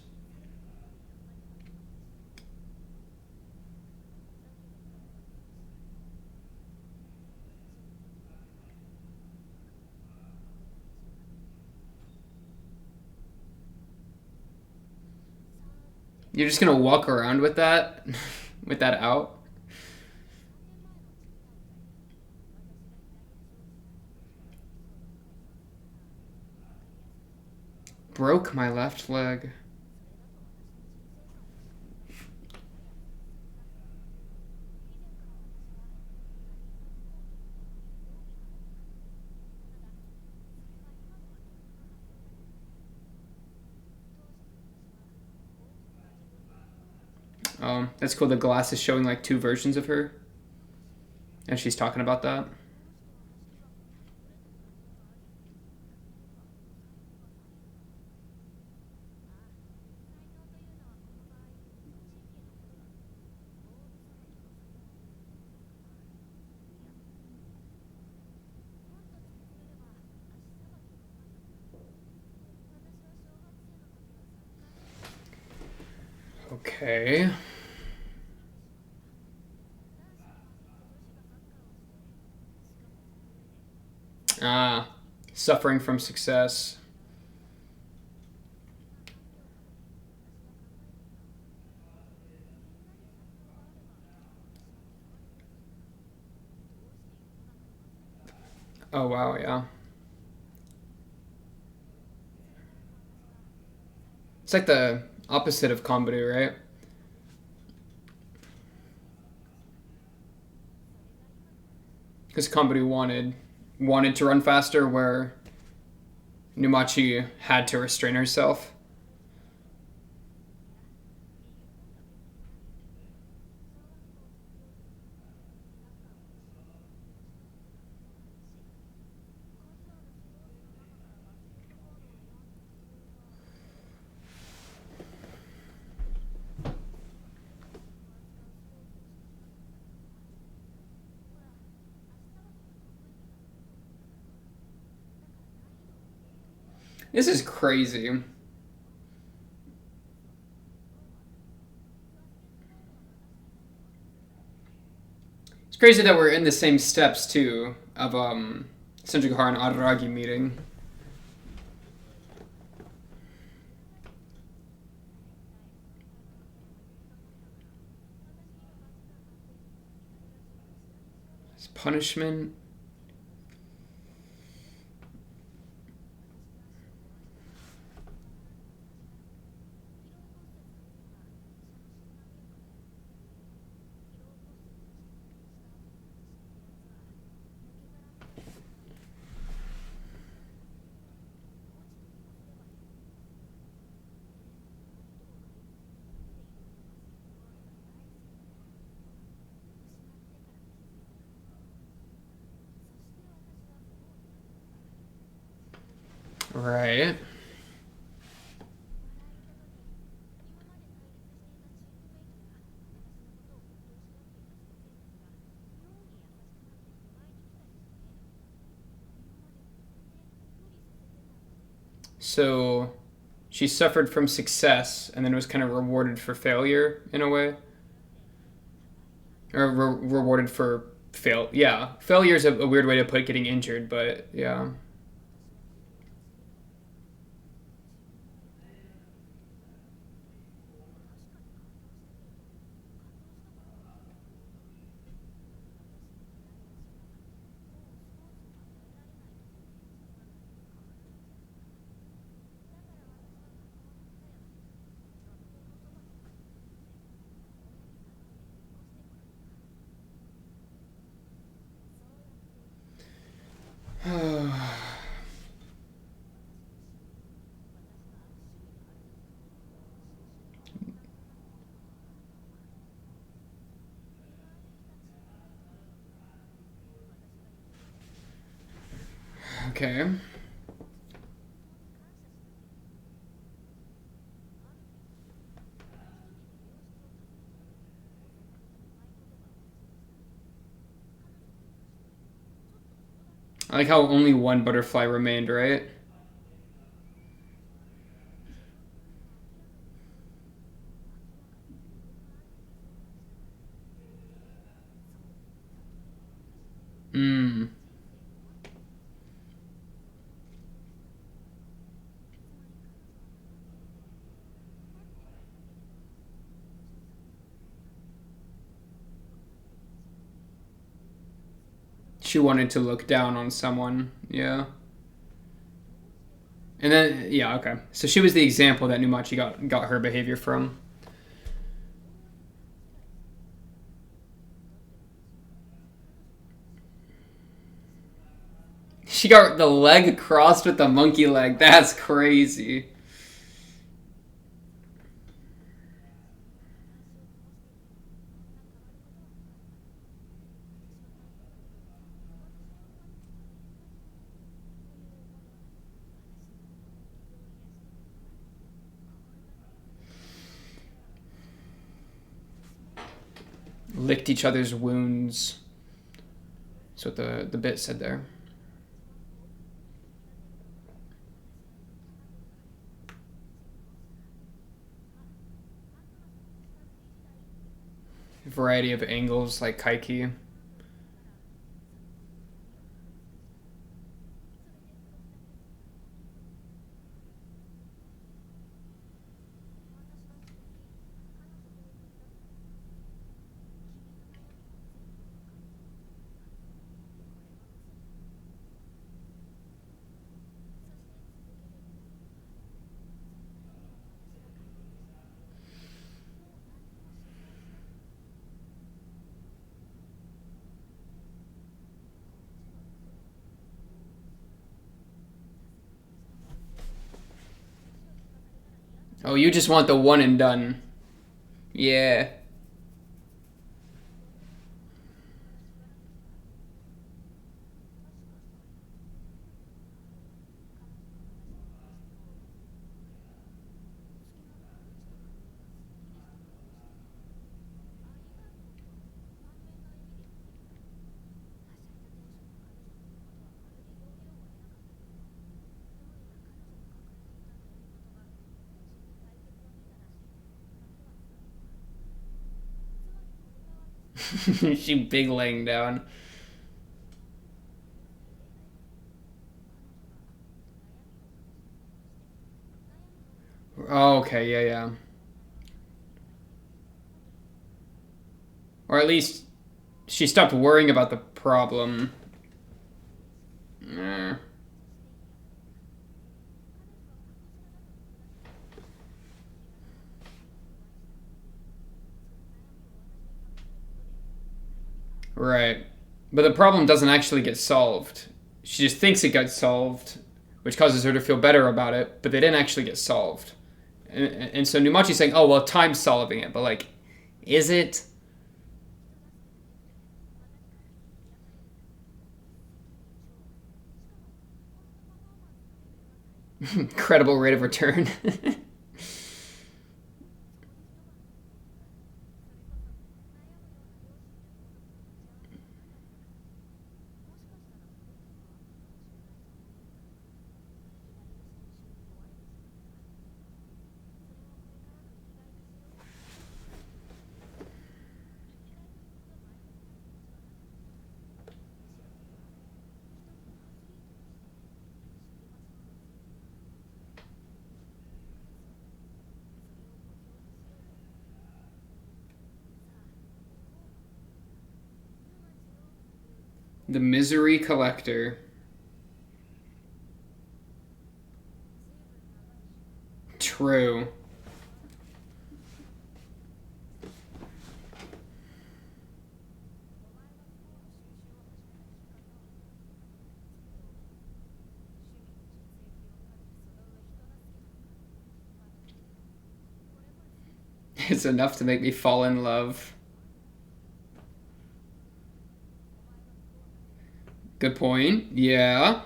You're just gonna walk around with that? With that out? Broke my left leg. That's cool. The glass is showing like two versions of her. And she's talking about that. Okay. Ah, suffering from success. Oh, wow, yeah. It's like the opposite of comedy, right? Because comedy wanted to run faster, where Numachi had to restrain herself. This is crazy. It's crazy that we're in the same steps too of Senjugahara and Araragi meeting. It's punishment. Right. So she suffered from success and then was kind of rewarded for failure in a way. or rewarded for fail. Yeah, failure is a weird way to put getting injured, but yeah. Okay. I like how only one butterfly remained, right? Mm. She wanted to look down on someone. Yeah. And then yeah, okay. So she was the example that Numachi got her behavior from. She got the leg crossed with the monkey leg. That's crazy. Licked each other's wounds. That's what the bit said there. Variety of angles like Kaiki. Oh, you just want the one and done. Yeah. She big laying down. Oh, okay, yeah, yeah. Or at least she stopped worrying about the problem. Eh. Right. But the problem doesn't actually get solved. She just thinks it got solved, which causes her to feel better about it, but they didn't actually get solved. And so Numachi's saying, oh, well, time's solving it. But, like, is it? Incredible rate of return. The misery collector. True. It's enough to make me fall in love. Good point. Yeah.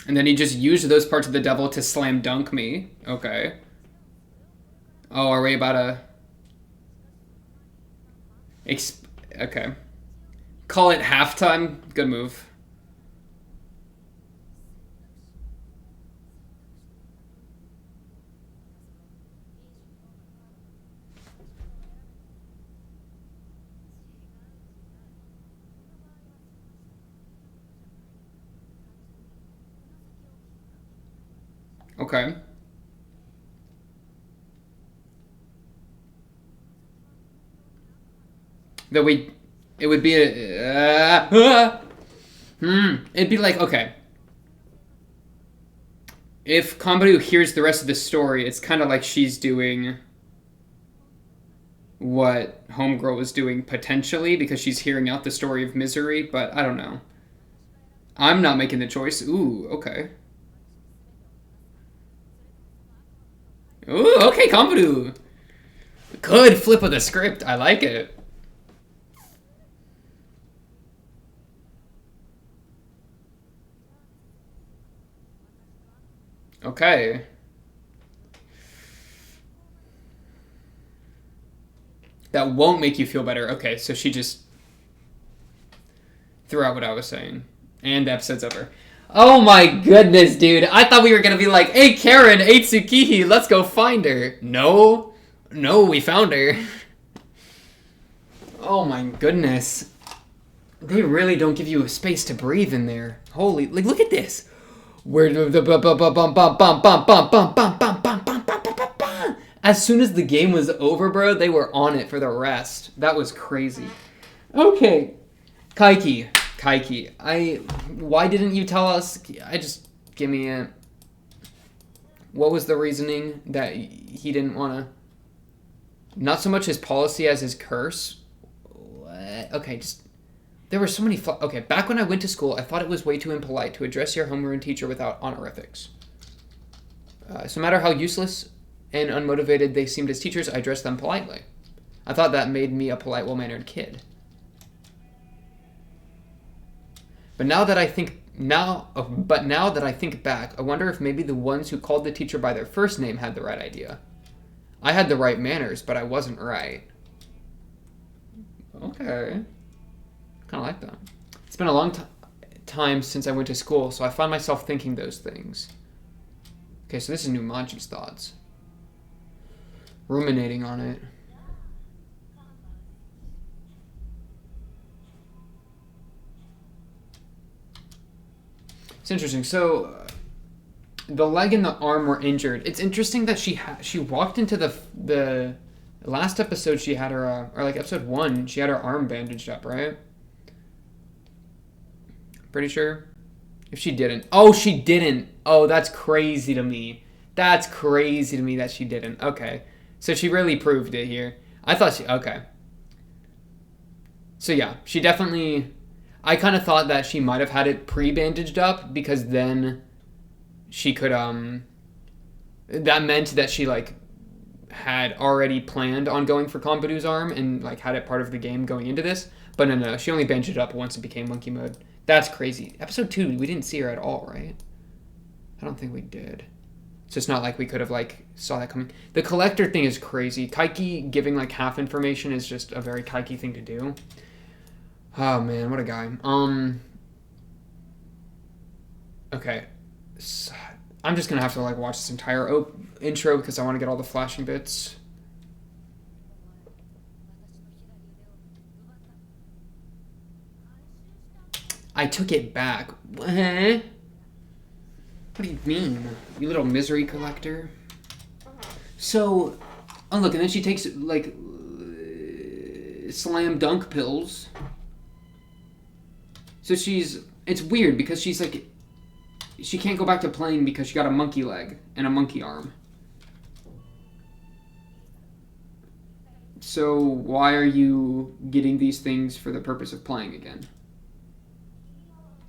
And then he just used those parts of the devil to slam dunk me. Okay. Oh, are we about to... Okay. Call it halftime. Good move. Okay. That we... It would be a... It'd be like, okay. If Kambaru hears the rest of the story, it's kind of like she's doing what Homegirl was doing potentially, because she's hearing out the story of misery, but I don't know. I'm not making the choice. Ooh, okay. Ooh, okay, Kambaru. Good flip of the script. I like it. Okay. That won't make you feel better. Okay, so she just threw out what I was saying. And the episode's over. Oh my goodness, dude. I thought we were going to be like, hey, Karen, hey, Tsukihi, let's go find her. No. No, we found her. Oh my goodness. They really don't give you a space to breathe in there. Holy, like, look at this. As soon as the game was over, bro, they were on it for the rest. That was crazy. Okay. Kaiki. Why didn't you tell us? Give me a... What was the reasoning that he didn't want to... Not so much his policy as his curse? What? Okay, just... There were so many... Okay, back when I went to school, I thought it was way too impolite to address your homeroom teacher without honorifics. So no matter how useless and unmotivated they seemed as teachers, I addressed them politely. I thought that made me a polite, well-mannered kid. But now that I think back, I wonder if maybe the ones who called the teacher by their first name had the right idea. I had the right manners, but I wasn't right. Okay. Kind of like that. It's been a long time since I went to school, so I find myself thinking those things. Okay, so this is Numaji's thoughts. Ruminating on it. It's interesting. So, the leg and the arm were injured. It's interesting that she walked into the last episode. She had her or like episode 1. She had her arm bandaged up, right? Pretty sure. If she didn't, she didn't. Oh, that's crazy to me. That's crazy to me that she didn't. Okay, so she really proved it here. I thought she. Okay. So yeah, she definitely. I kind of thought that she might have had it pre-bandaged up because then she could that meant that she like had already planned on going for Kambadu's arm and like had it part of the game going into this. But no, she only bandaged it up once it became monkey mode. That's crazy. Episode 2, we didn't see her at all, right? I don't think we did. So it's not like we could have like saw that coming. The collector thing is crazy. Kaiki giving like half information is just a very Kaiki thing to do. Oh man, what a guy. Okay. So, I'm just gonna have to like watch this entire intro because I want to get all the flashing bits. I took it back. What? What do you mean? You little misery collector. So, oh look, and then she takes like slam dunk pills. So it's weird because she's like, she can't go back to playing because she got a monkey leg and a monkey arm. So why are you getting these things for the purpose of playing again?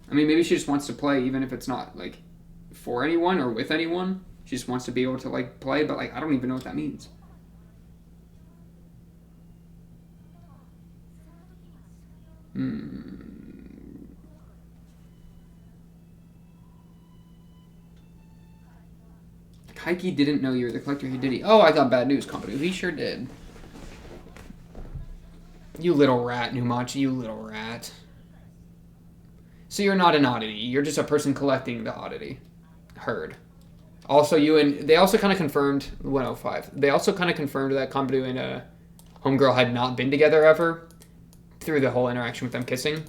I mean, maybe she just wants to play even if it's not, like, for anyone or with anyone. She just wants to be able to, like, play, but, like, I don't even know what that means. Kaiki didn't know you were the collector. He did. He? Oh, I got bad news, company. He sure did. You little rat, Numachi. You little rat. So you're not an oddity. You're just a person collecting the oddity. Heard. Also, they also kind of confirmed 105. They also kind of confirmed that Kambu and Homegirl had not been together ever through the whole interaction with them kissing,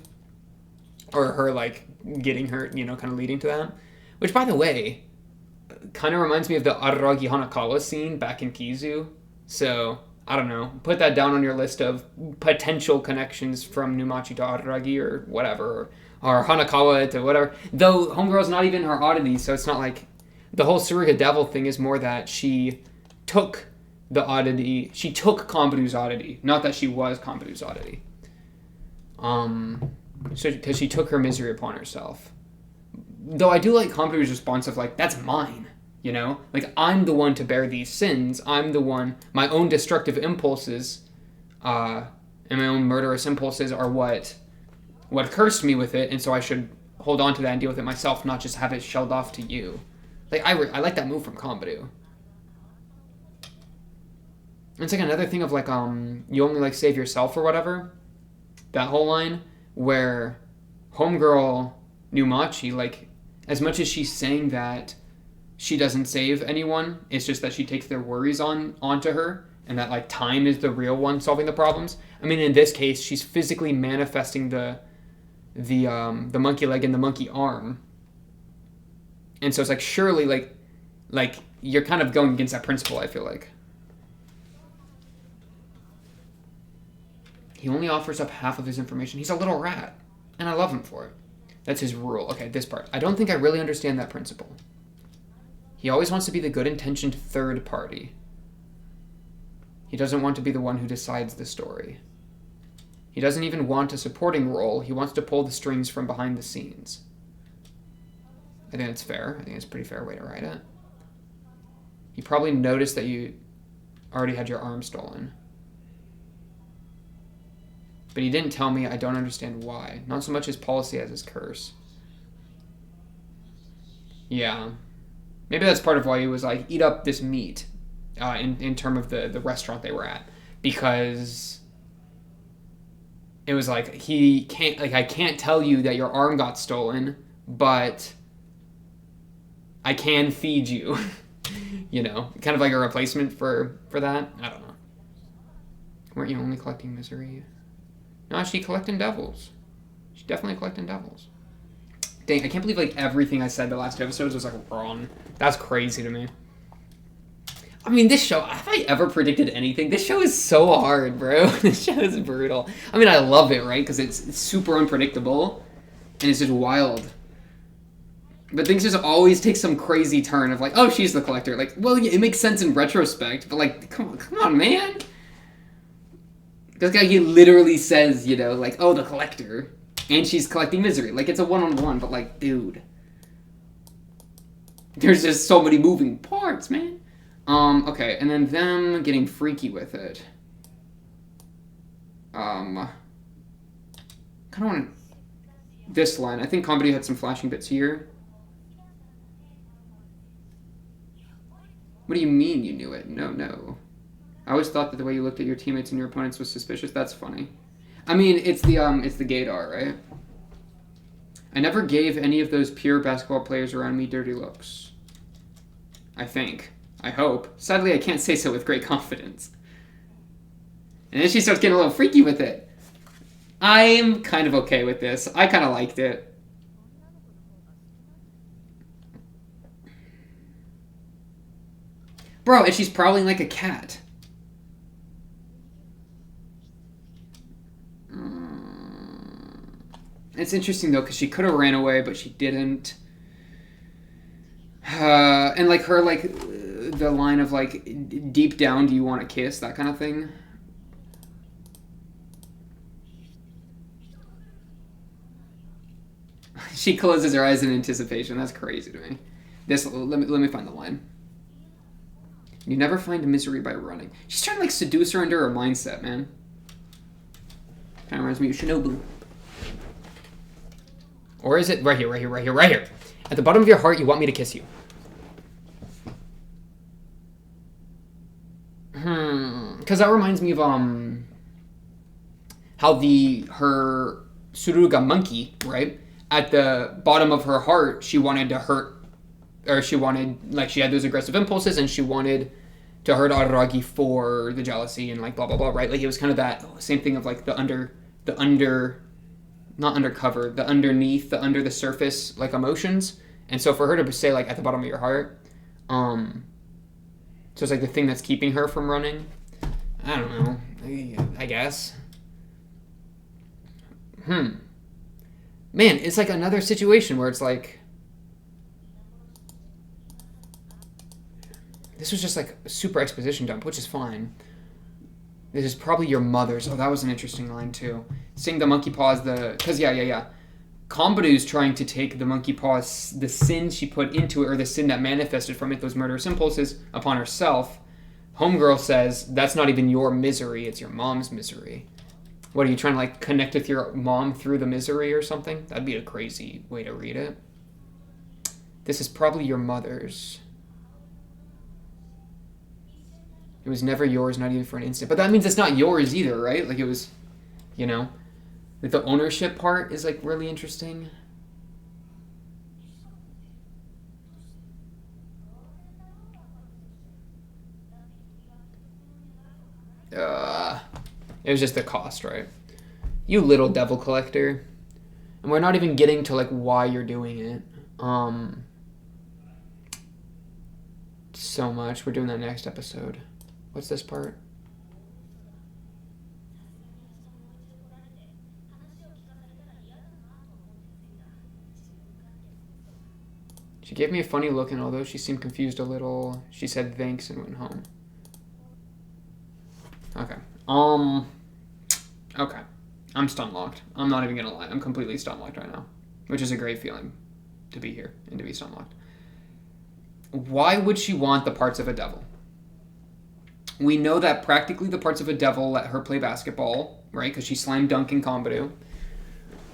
or her like getting hurt, kind of leading to that. Which, by the way, kind of reminds me of the Araragi Hanakawa scene back in Kizu. So I don't know. Put that down on your list of potential connections from Numachi to Araragi or whatever, or Hanakawa to whatever. Though Homegirl's not even her oddity, so it's not like the whole Suruga Devil thing is more that she took the oddity. She took Kambu's oddity, not that she was Kambu's oddity. So because she took her misery upon herself. Though I do like Kambu's response of like, that's mine. Like, I'm the one to bear these sins. I'm the one, my own destructive impulses, and my own murderous impulses are what cursed me with it, and so I should hold on to that and deal with it myself, not just have it shelled off to you. Like, I like that move from Kambu. It's like another thing of like, you only like save yourself or whatever. That whole line where Homegirl Numachi, like, as much as she's saying that she doesn't save anyone, it's just that she takes their worries onto her, and that like time is the real one solving the problems. I mean, in this case, she's physically manifesting the monkey leg and the monkey arm, and so it's like surely like you're kind of going against that principle. I feel like he only offers up half of his information. He's a little rat, and I love him for it. That's his rule. Okay, this part. I don't think I really understand that principle. He always wants to be the good-intentioned third party. He doesn't want to be the one who decides the story. He doesn't even want a supporting role. He wants to pull the strings from behind the scenes. I think that's fair. I think it's a pretty fair way to write it. He probably noticed that you already had your arm stolen. But he didn't tell me. I don't understand why. Not so much his policy as his curse. Yeah. Maybe that's part of why he was like, eat up this meat in terms of the restaurant they were at. Because it was like, he can't, like, I can't tell you that your arm got stolen, but I can feed you. Kind of like a replacement for that. I don't know. Weren't you only collecting misery? No, she collecting devils. She's definitely collecting devils. Dang, I can't believe like everything I said the last two episodes was like wrong. That's crazy to me. I mean, this show, have I ever predicted anything? This show is so hard, bro. This show is brutal. I mean, I love it, right? Because it's super unpredictable. And it's just wild. But things just always take some crazy turn of like, oh, she's the collector. Like, well, yeah, it makes sense in retrospect. But like, come on, man. This guy, he literally says, like, oh, the collector. And she's collecting misery. Like, it's a one-on-one, but, like, dude. There's just so many moving parts, man. Okay, and then them getting freaky with it. Kind of want this line. I think comedy had some flashing bits here. What do you mean you knew it? No. I always thought that the way you looked at your teammates and your opponents was suspicious. That's funny. I mean, it's the gaydar, right? I never gave any of those pure basketball players around me dirty looks. I think. I hope. Sadly, I can't say so with great confidence. And then she starts getting a little freaky with it. I'm kind of okay with this. I kind of liked it. Bro, and she's prowling like a cat. It's interesting though because she could have ran away, but she didn't. And like her like the line of like deep down, do you want to kiss, that kind of thing. She closes her eyes in anticipation. That's crazy to me. Let me find the line. You never find misery by running. She's trying to like seduce her into her mindset, man. Kind of reminds me of Shinobu. Or is it right here, right here, right here, right here? At the bottom of your heart, you want me to kiss you. Because that reminds me of how her Suruga monkey, right? At the bottom of her heart, she wanted to hurt, or she wanted, like, she had those aggressive impulses, and she wanted to hurt Araragi for the jealousy and like blah blah blah, right? Like it was kind of that same thing of like the not undercover, the underneath, the under the surface, like emotions. And so for her to say like at the bottom of your heart, so it's like the thing that's keeping her from running. I don't know. I guess. Man, it's like another situation where it's like this was just like a super exposition dump, which is fine. This is probably your mother's. Oh, that was an interesting line too. Seeing the monkey paw is because yeah. Kambaru's trying to take the monkey paw, the sin she put into it, or the sin that manifested from it, those murderous impulses, upon herself. Homegirl says, that's not even your misery, it's your mom's misery. What, are you trying to like connect with your mom through the misery or something? That'd be a crazy way to read it. This is probably your mother's. It was never yours, not even for an instant. But that means it's not yours either, right? Like it was, like the ownership part is like really interesting. It was just the cost, right? You little devil collector. And we're not even getting to like why you're doing it. So much. We're doing that next episode. What's this part? She gave me a funny look, and although she seemed confused a little, she said thanks and went home. Okay. Okay. I'm stun locked. I'm not even gonna lie. I'm completely stun locked right now, which is a great feeling to be here and to be stun locked. Why would she want the parts of a devil? We know that practically the parts of a devil let her play basketball, right? Because she slam dunking Kambaru.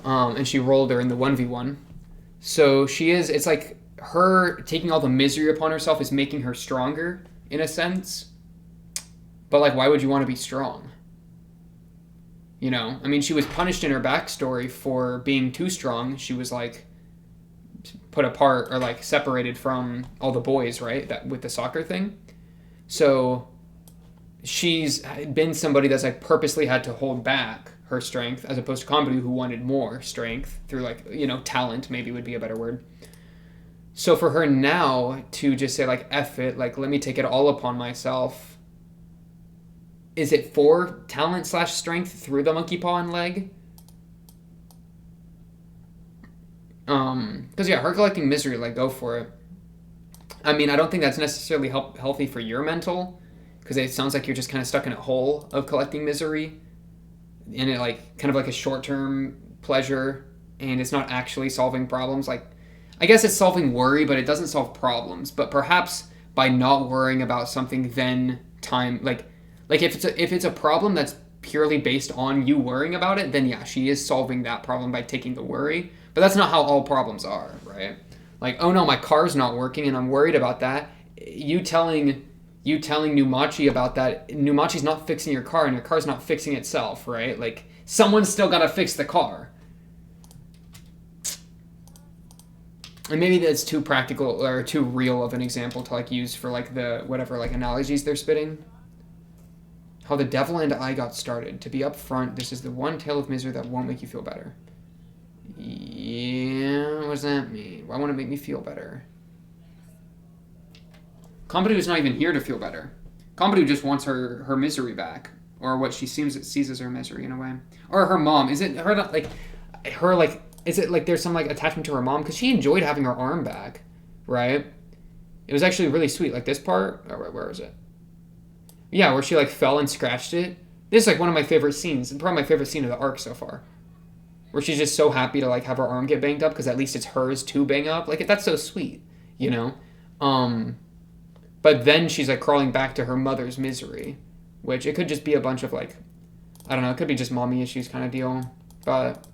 And she rolled her in the 1v1. So it's like her taking all the misery upon herself is making her stronger, in a sense. But like, why would you want to be strong? I mean, she was punished in her backstory for being too strong. She was like put apart or like separated from all the boys, right? That with the soccer thing. So she's been somebody that's like purposely had to hold back her strength, as opposed to Kambaru, who wanted more strength through like, talent maybe would be a better word. So for her now to just say like, F it, like, let me take it all upon myself. Is it for talent / strength through the monkey paw and leg? Because her collecting misery, like, go for it. I mean, I don't think that's necessarily healthy for your mental, because it sounds like you're just kind of stuck in a hole of collecting misery, and it like kind of like a short-term pleasure, and it's not actually solving problems. Like, I guess it's solving worry, but it doesn't solve problems. But perhaps by not worrying about something, then time like if it's a problem that's purely based on you worrying about it, then yeah, she is solving that problem by taking the worry. But that's not how all problems are, right? Like, oh no, my car's not working and I'm worried about that. You telling Numachi about that, Numachi's not fixing your car and your car's not fixing itself, right? Like, someone's still got to fix the car. And maybe that's too practical or too real of an example to like use for like the whatever like analogies they're spitting. How the devil and I got started. To be upfront, this is the one tale of misery that won't make you feel better. Yeah, what does that mean? Why won't it make me feel better? Kambaru is not even here to feel better. Kambaru just wants her misery back, or what she sees as her misery in a way, or her mom. Is it her like is it like there's some like attachment to her mom because she enjoyed having her arm back, right? It was actually really sweet. Like this part, where is it? Yeah, where she like fell and scratched it. This is like one of my favorite scenes, probably my favorite scene of the arc so far, where she's just so happy to like have her arm get banged up because at least it's hers to bang up. Like that's so sweet, you know. But then she's like crawling back to her mother's misery, which it could just be a bunch of like, I don't know, it could be just mommy issues kind of deal. But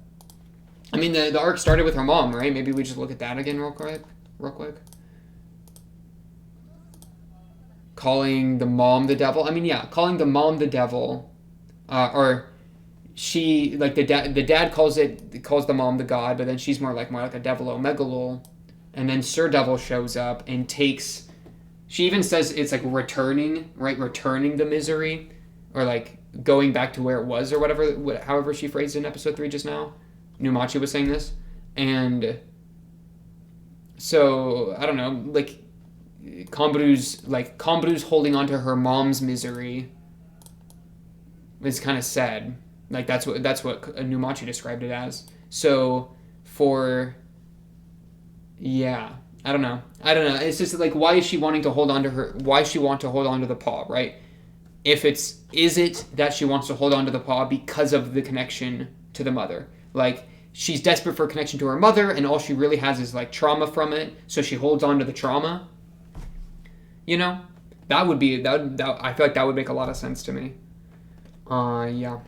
I mean, the arc started with her mom, right? Maybe we just look at that again real quick. Calling the mom the devil. I mean, yeah, calling the mom the devil, or she like the dad calls the mom the god, but then she's more like a devil megalol, and then Sir Devil shows up and takes. She even says it's like returning the misery, or like going back to where it was or whatever. However she phrased it in episode 3 just now. Numachi was saying this, and so I don't know, like Komburu's holding on to her mom's misery is kind of sad. Like that's what Numachi described it as. So I don't know. It's just like, why is she wanting to hold on to her? Why does she want to hold on to the paw, right? Is it that she wants to hold on to the paw because of the connection to the mother? Like, she's desperate for a connection to her mother, and all she really has is like trauma from it, so she holds on to the trauma. You know, I feel like that would make a lot of sense to me. Yeah.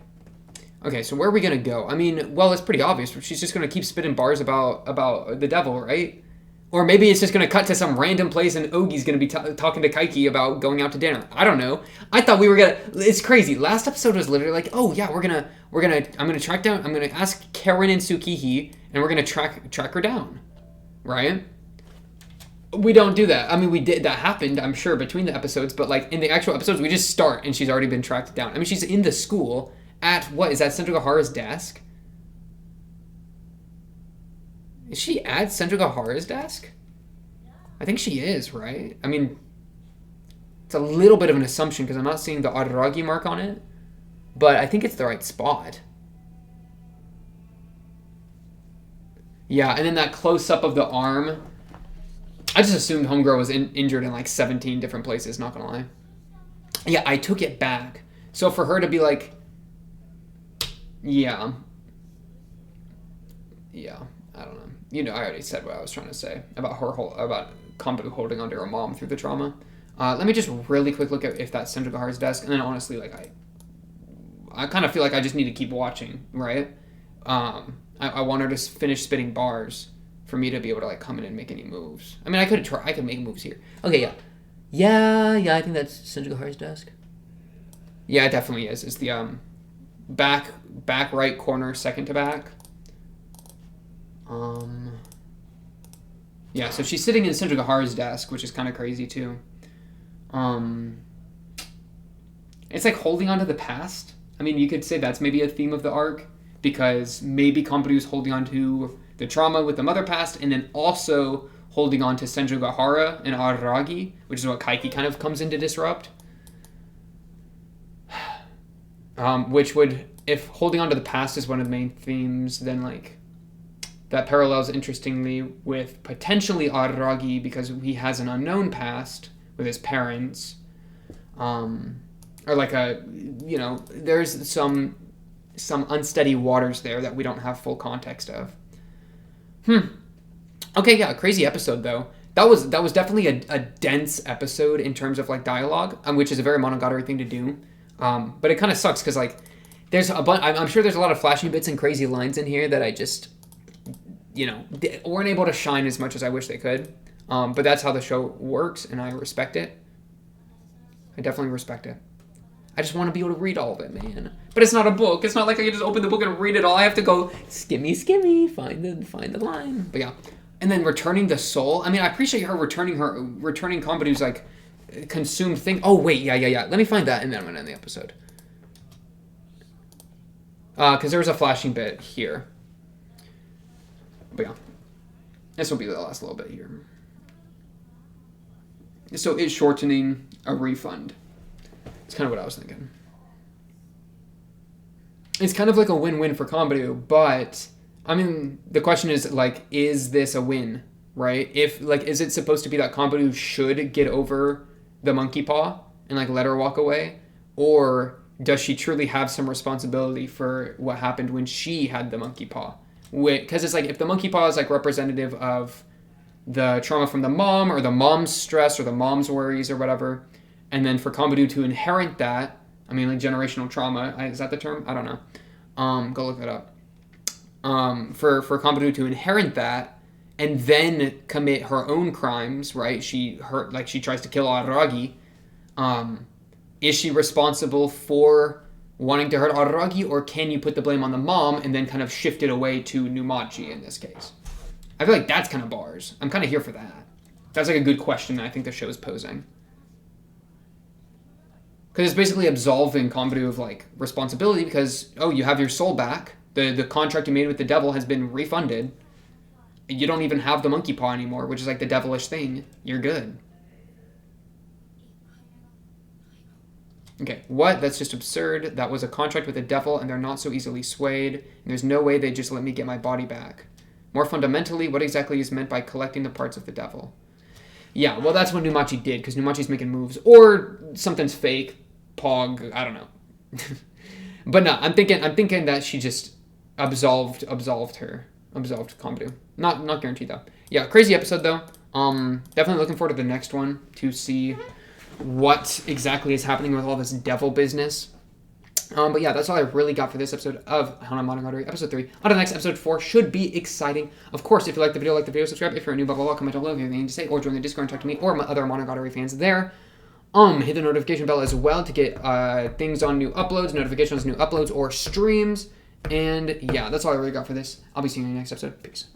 Okay, so where are we gonna go? I mean, well, it's pretty obvious. She's just gonna keep spitting bars about the devil, right? Or maybe it's just gonna cut to some random place and Ogi's gonna be talking to Kaiki about going out to dinner. I don't know. I thought we were gonna. It's crazy. Last episode was literally like, oh yeah, I'm gonna ask Karen and Tsukihi, and we're gonna track her down, right? We don't do that. I mean, we did. That happened, I'm sure, between the episodes. But like in the actual episodes, we just start and she's already been tracked down. I mean, she's in the school at what is that Senjogahara's desk? Is she at Senjogahara's desk? I think she is, right? I mean, it's a little bit of an assumption because I'm not seeing the Araragi mark on it, but I think it's the right spot. Yeah, and then that close up of the arm. I just assumed Homegirl was injured in like 17 different places, not gonna lie. Yeah, I took it back. So for her to be like, yeah, I don't know. You know, I already said what I was trying to say about about Kombu holding onto her mom through the trauma. Let me just really quick look at if that's Senjogahara's desk, and then honestly, like I kind of feel like I just need to keep watching, right? I want her to finish spitting bars for me to be able to like come in and make any moves. I mean, I could make moves here. Okay, yeah. I think that's Senjogahara's desk. Yeah, it definitely is. It's the back right corner, second to back. Yeah, so she's sitting in Senjogahara's desk, which is kind of crazy too. It's like holding on to the past. I mean, you could say that's maybe a theme of the arc, because maybe Komburu's holding on to the trauma with the mother past, and then also holding on to Senjogahara and Araragi, which is what Kaiki kind of comes in to disrupt. Which would, if holding on to the past is one of the main themes, then like that parallels interestingly with potentially Araragi because he has an unknown past with his parents, or like there's some unsteady waters there that we don't have full context of. Okay, yeah, crazy episode though. That was definitely a dense episode in terms of like dialogue, which is a very Monogatari thing to do. But it kind of sucks because like there's I'm sure there's a lot of flashing bits and crazy lines in here that I just weren't able to shine as much as I wish they could. But that's how the show works, and I respect it. I definitely respect it. I just want to be able to read all of it, man. But it's not a book. It's not like I can just open the book and read it all. I have to go skimmy, find the line. But yeah. And then returning the soul. I mean, I appreciate her returning Komburu's like consumed thing. Oh wait, yeah. Let me find that and then I'm gonna end the episode. Because there was a flashing bit here. But yeah. This will be the last little bit here. So it's shortening a refund. It's kind of what I was thinking. It's kind of like a win-win for Kombu, but I mean, the question is, like, is this a win, right? If, like, is it supposed to be that Kambaru should get over the monkey paw and, like, let her walk away? Or does she truly have some responsibility for what happened when she had the monkey paw? Because it's like, if the monkey paw is, like, representative of the trauma from the mom, or the mom's stress, or the mom's worries, or whatever, and then for Kambaru to inherit that, I mean, like, generational trauma, is that the term? I don't know. Go look that up. For Kambaru to inherit that and then commit her own crimes, right? She tries to kill Araragi. Is she responsible for wanting to hurt Araragi, or can you put the blame on the mom and then kind of shift it away to Numachi in this case? I feel like that's kind of bars. I'm kind of here for that. That's like a good question that I think the show is posing. Because it's basically absolving Kambaru of, like, responsibility because, oh, you have your soul back. The contract you made with the devil has been refunded. You don't even have the monkey paw anymore, which is like the devilish thing. You're good. Okay, what? That's just absurd. That was a contract with the devil, and they're not so easily swayed. And there's no way they just let me get my body back. More fundamentally, what exactly is meant by collecting the parts of the devil? Yeah, well, that's what Numachi did, because Numachi's making moves. Or something's fake. Pog, I don't know. But no, I'm thinking that she just absolved Kambaru. Not guaranteed though. Yeah, crazy episode though. Definitely looking forward to the next one to see what exactly is happening with all this devil business. But yeah, that's all I really got for this episode of Hanamonogatari, episode 3. On to the next, episode 4 should be exciting. Of course, if you like the video, subscribe. If you're a new, blah, blah, blah, comment below if you have anything to say, or join the Discord and talk to me or my other Monogatari fans there. Hit the notification bell as well to get things on new uploads, notifications on new uploads or streams. And yeah, that's all I really got for this. I'll be seeing you in the next episode. Peace.